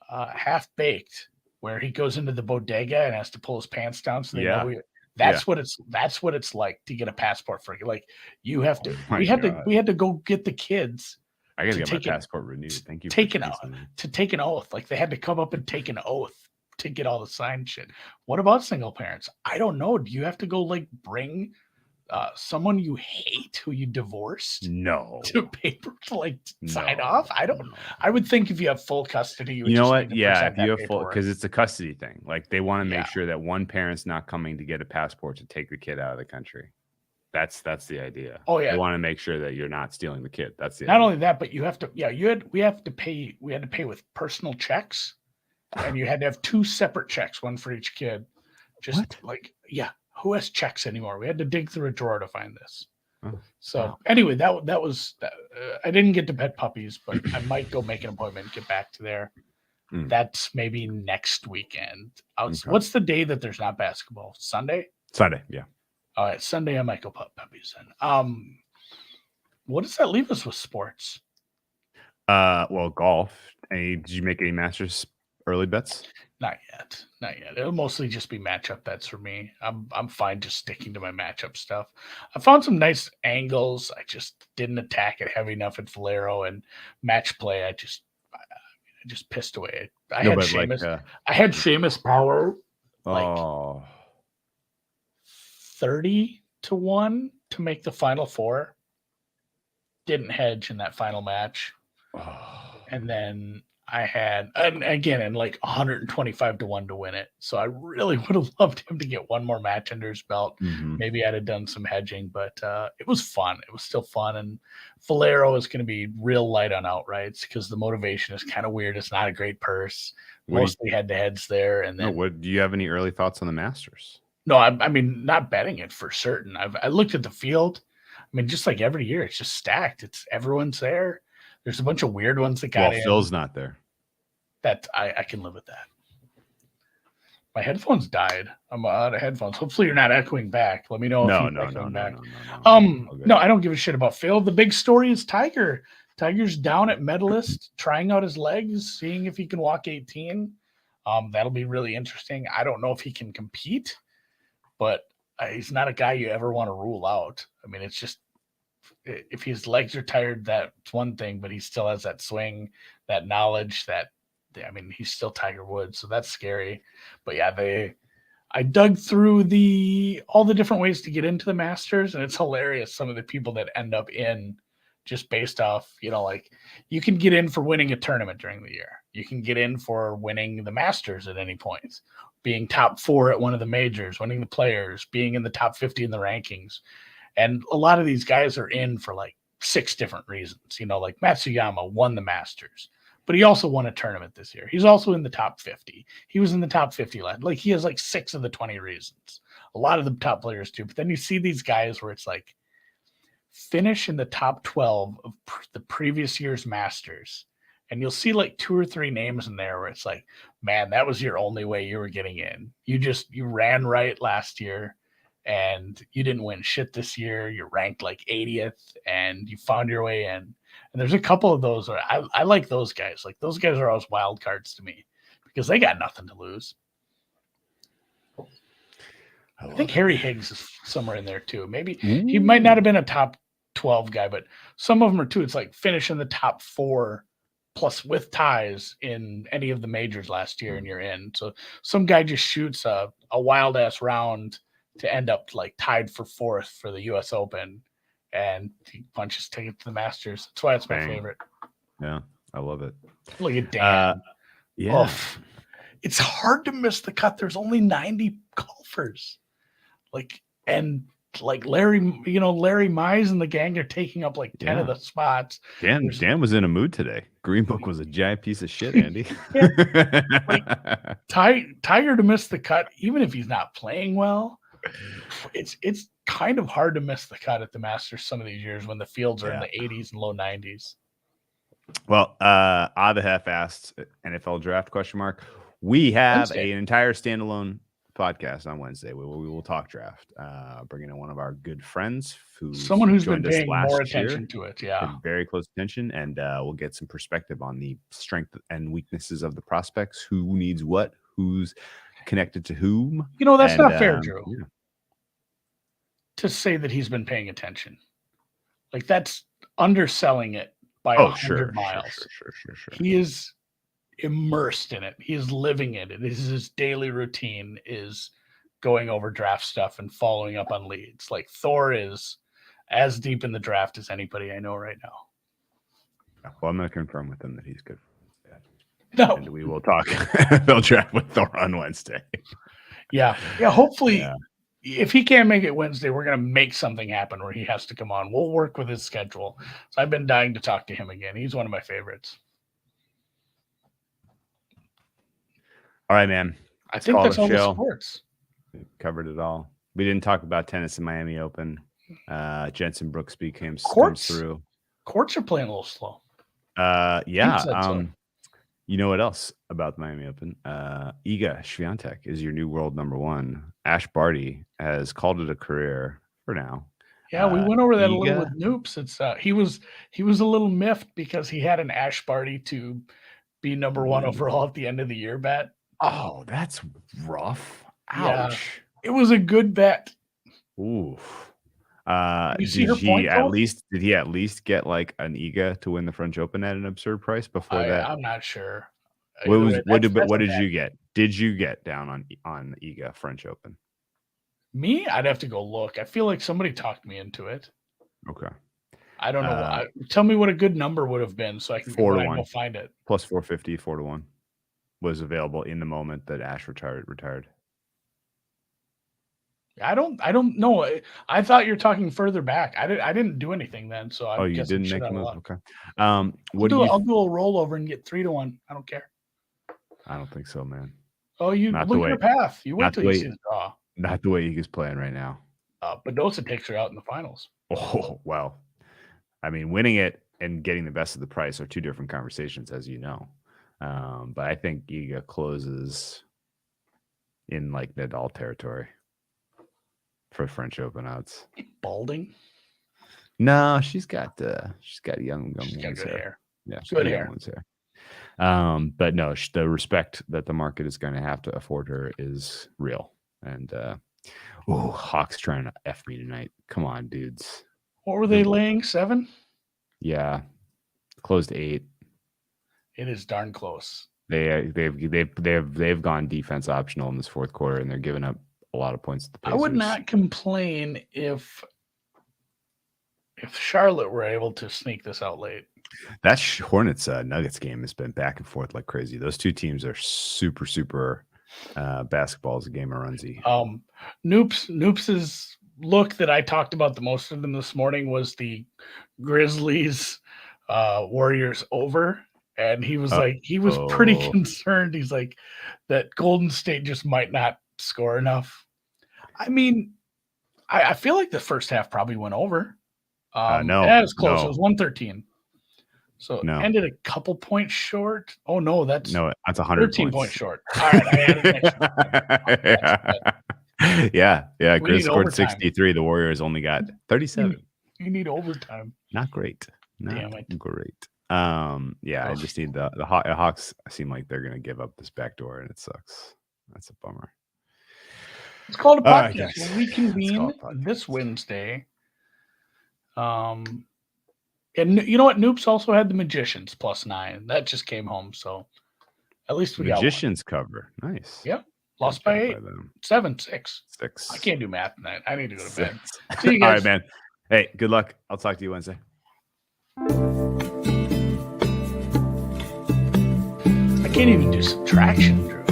Half Baked where he goes into the bodega and has to pull his pants down so they know that's what it's like to get a passport for you. Like, you have to we had to go get the kids. I gotta get my passport renewed. Thank you. Take an oath. Like, they had to come up and take an oath to get all the signed shit. What about single parents? I don't know. Do you have to go like bring someone you hate who you divorced No. to paper to like sign No, off? I don't. no. I would think if you have full custody, you would You know just what? need to Yeah, present if you that have full, paperwork. because it's a custody thing. Like they want to Yeah. make sure that one parent's not coming to get a passport to take the kid out of the country. That's the idea. Oh, yeah. They want to make sure that you're not stealing the kid. That's the Not idea. only that, but you have to. Yeah, we had to pay with personal checks, and you had to have 2 separate checks, one for each kid. Just What? like, yeah, who has checks anymore? We had to dig through a drawer to find this. Oh, So wow. anyway, that was. I didn't get to pet puppies, but I might go make an appointment and get back to there. Mm. That's maybe next weekend. Okay. What's the day that there's not basketball? Sunday? Sunday, yeah. All right, Sunday I might go pet puppies then. What does that leave us with sports? Well, golf. Did you make any Masters early bets? Not yet. It'll mostly just be matchup bets for me. I'm fine just sticking to my matchup stuff. I found some nice angles. I just didn't attack it heavy enough at Valero and match play. I just pissed away. I had Seamus. I had Seamus Power like 30-1 to make the final 4. Didn't hedge in that final match. And then I had, and again, and like 125-1 to win it. So I really would have loved him to get one more match under his belt. Mm-hmm. Maybe I'd have done some hedging, but it was fun. It was still fun. And Valero is going to be real light on outrights because the motivation is kind of weird. It's not a great purse. Mostly head-to-heads there. And then, do you have any early thoughts on the Masters? No, I mean, not betting it for certain. I looked at the field. I mean, just like every year, it's just stacked. Everyone's there. There's a bunch of weird ones that got in. Phil's not there. That I can live with that. My headphones died. I'm out of headphones. Hopefully, you're not echoing back. Let me know if you're echoing back. No, I don't give a shit about Phil. The big story is Tiger. Tiger's down at medalist, trying out his legs, seeing if he can walk 18. That'll be really interesting. I don't know if he can compete, but he's not a guy you ever want to rule out. I mean, it's just if his legs are tired, that's one thing, but he still has that swing, that knowledge, he's still Tiger Woods, so that's scary. But yeah, I dug through all the different ways to get into the Masters, and it's hilarious some of the people that end up in just based off, like you can get in for winning a tournament during the year. You can get in for winning the Masters at any point, being top 4 at one of the majors, winning the Players, being in the top 50 in the rankings. And a lot of these guys are in for like 6 different reasons. Like Matsuyama won the Masters, but he also won a tournament this year. He's also in the top 50. He was in the top 50 last. Like he has like 6 of the 20 reasons. A lot of the top players do. But then you see these guys where it's like finish in the top 12 of the previous year's Masters. And you'll see like 2 or 3 names in there where it's like, man, that was your only way you were getting in. You ran right last year. And you didn't win shit this year. You're ranked like 80th, and you found your way in. And there's a couple of those where I like those guys. Like those guys are always wild cards to me because they got nothing to lose. I think Harry Higgs is somewhere in there too. Maybe he might not have been a top 12 guy, but some of them are too. It's like finish in the top 4 plus with ties in any of the majors last year, and you're in. So some guy just shoots a wild ass round to end up like tied for 4th for the U.S. Open, and he punches ticket to the Masters. That's why it's my favorite. Yeah, I love it. Look at Dan. Yeah, it's hard to miss the cut. There's only 90 golfers, Larry Mize and the gang are taking up like 10 of the spots. Dan was in a mood today. Green Book was a giant piece of shit, Andy. Tiger to miss the cut, even if he's not playing well. It's kind of hard to miss the cut at the Masters some of these years when the fields are in the 80s and low 90s. Well, the half-assed NFL draft ? We have an entire standalone podcast on Wednesday. We will talk draft. Bringing in one of our good friends, someone who's been paying more attention to it. Yeah, very close attention, and we'll get some perspective on the strength and weaknesses of the prospects. Who needs what? Who's connected to whom? That's not fair, Drew. Yeah. To say that he's been paying attention, like that's underselling it by 100 miles. Sure. He is immersed in it. He is living it. It is his daily routine. Is going over draft stuff and following up on leads. Like Thor is as deep in the draft as anybody I know right now. Well, I'm going to confirm with him that he's good. No. And we will talk. They'll draft with Thor on Wednesday. Yeah. Hopefully, if he can't make it Wednesday, we're going to make something happen where he has to come on. We'll work with his schedule. So I've been dying to talk to him again. He's one of my favorites. All right, man. I think that's all the sports. We covered it all. We didn't talk about tennis in Miami Open. Jensen Brooksby comes through. Courts are playing a little slow. Yeah. You know what else about the Miami Open? Iga Swiatek is your new world number one. Ash Barty has called it a career for now. Yeah, we went over that a little with Noops. It's he was a little miffed because he had an Ash Barty to be number one overall at the end of the year bet. Oh, that's rough. Ouch. Yeah, it was a good bet. Oof. Did he at least get like an Iga to win the French Open at an absurd price before that? I'm not sure. What did you get? Did you get down on Iga French Open? Me? I'd have to go look. I feel like somebody talked me into it. Okay. I don't know. Tell me what a good number would have been so I can go find it. Plus 450, 4-1 was available in the moment that Ash retired. I don't know. I thought you're talking further back. I didn't do anything then, so I you didn't make a move. Okay. I'll do a rollover and get 3-1. I don't care. I don't think so, man. Oh, you look at your path. You wait till you see the draw. Not the way he's playing right now. Badosa takes her out in the finals. Oh well, I mean, winning it and getting the best of the price are two different conversations, as you know. But I think Iga closes in like Nadal territory for French Open odds. Balding? No, she's got young good hair. Yeah, good hair. But no, the respect that the market is going to have to afford her is real. And Hawks trying to F me tonight. Come on, dudes. What were they laying? 7? Yeah, closed 8. It is darn close. They've gone defense optional in this fourth quarter, and they're giving up a lot of points to the Pacers. I would not complain if Charlotte were able to sneak this out late. That Hornets Nuggets game has been back and forth like crazy. Those two teams are super basketball is a game of runsy. Noops's look that I talked about the most of them this morning was the Grizzlies Warriors over, and he was pretty concerned. He's like that Golden State just might not score enough. I mean, I feel like the first half probably went over. No, it was close. It was 113. So it no. ended a couple points short. Oh no, that's 100 13 points short. All right, I added an Yeah. Grizz scored 63. The Warriors only got 37. You need overtime. Not great. Damn it. Great. I just need the Hawks seem like they're gonna give up this backdoor, and it sucks. That's a bummer. It's called a podcast. When we convene this Wednesday. And you know what? Noops also had the Magicians +9. That just came home, so at least we Magicians cover. Nice. Yep. Lost by 8. 7-6. 6. I can't do math tonight. I need to go to bed. See you guys. All right, man. Hey, good luck. I'll talk to you Wednesday. I can't even do subtraction, Drew.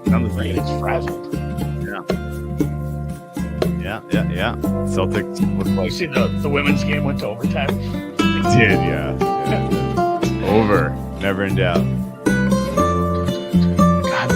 Sounds like it's frazzled. Yeah. Celtics look like. You see the women's game went to overtime? It did, yeah. Over. Never in doubt.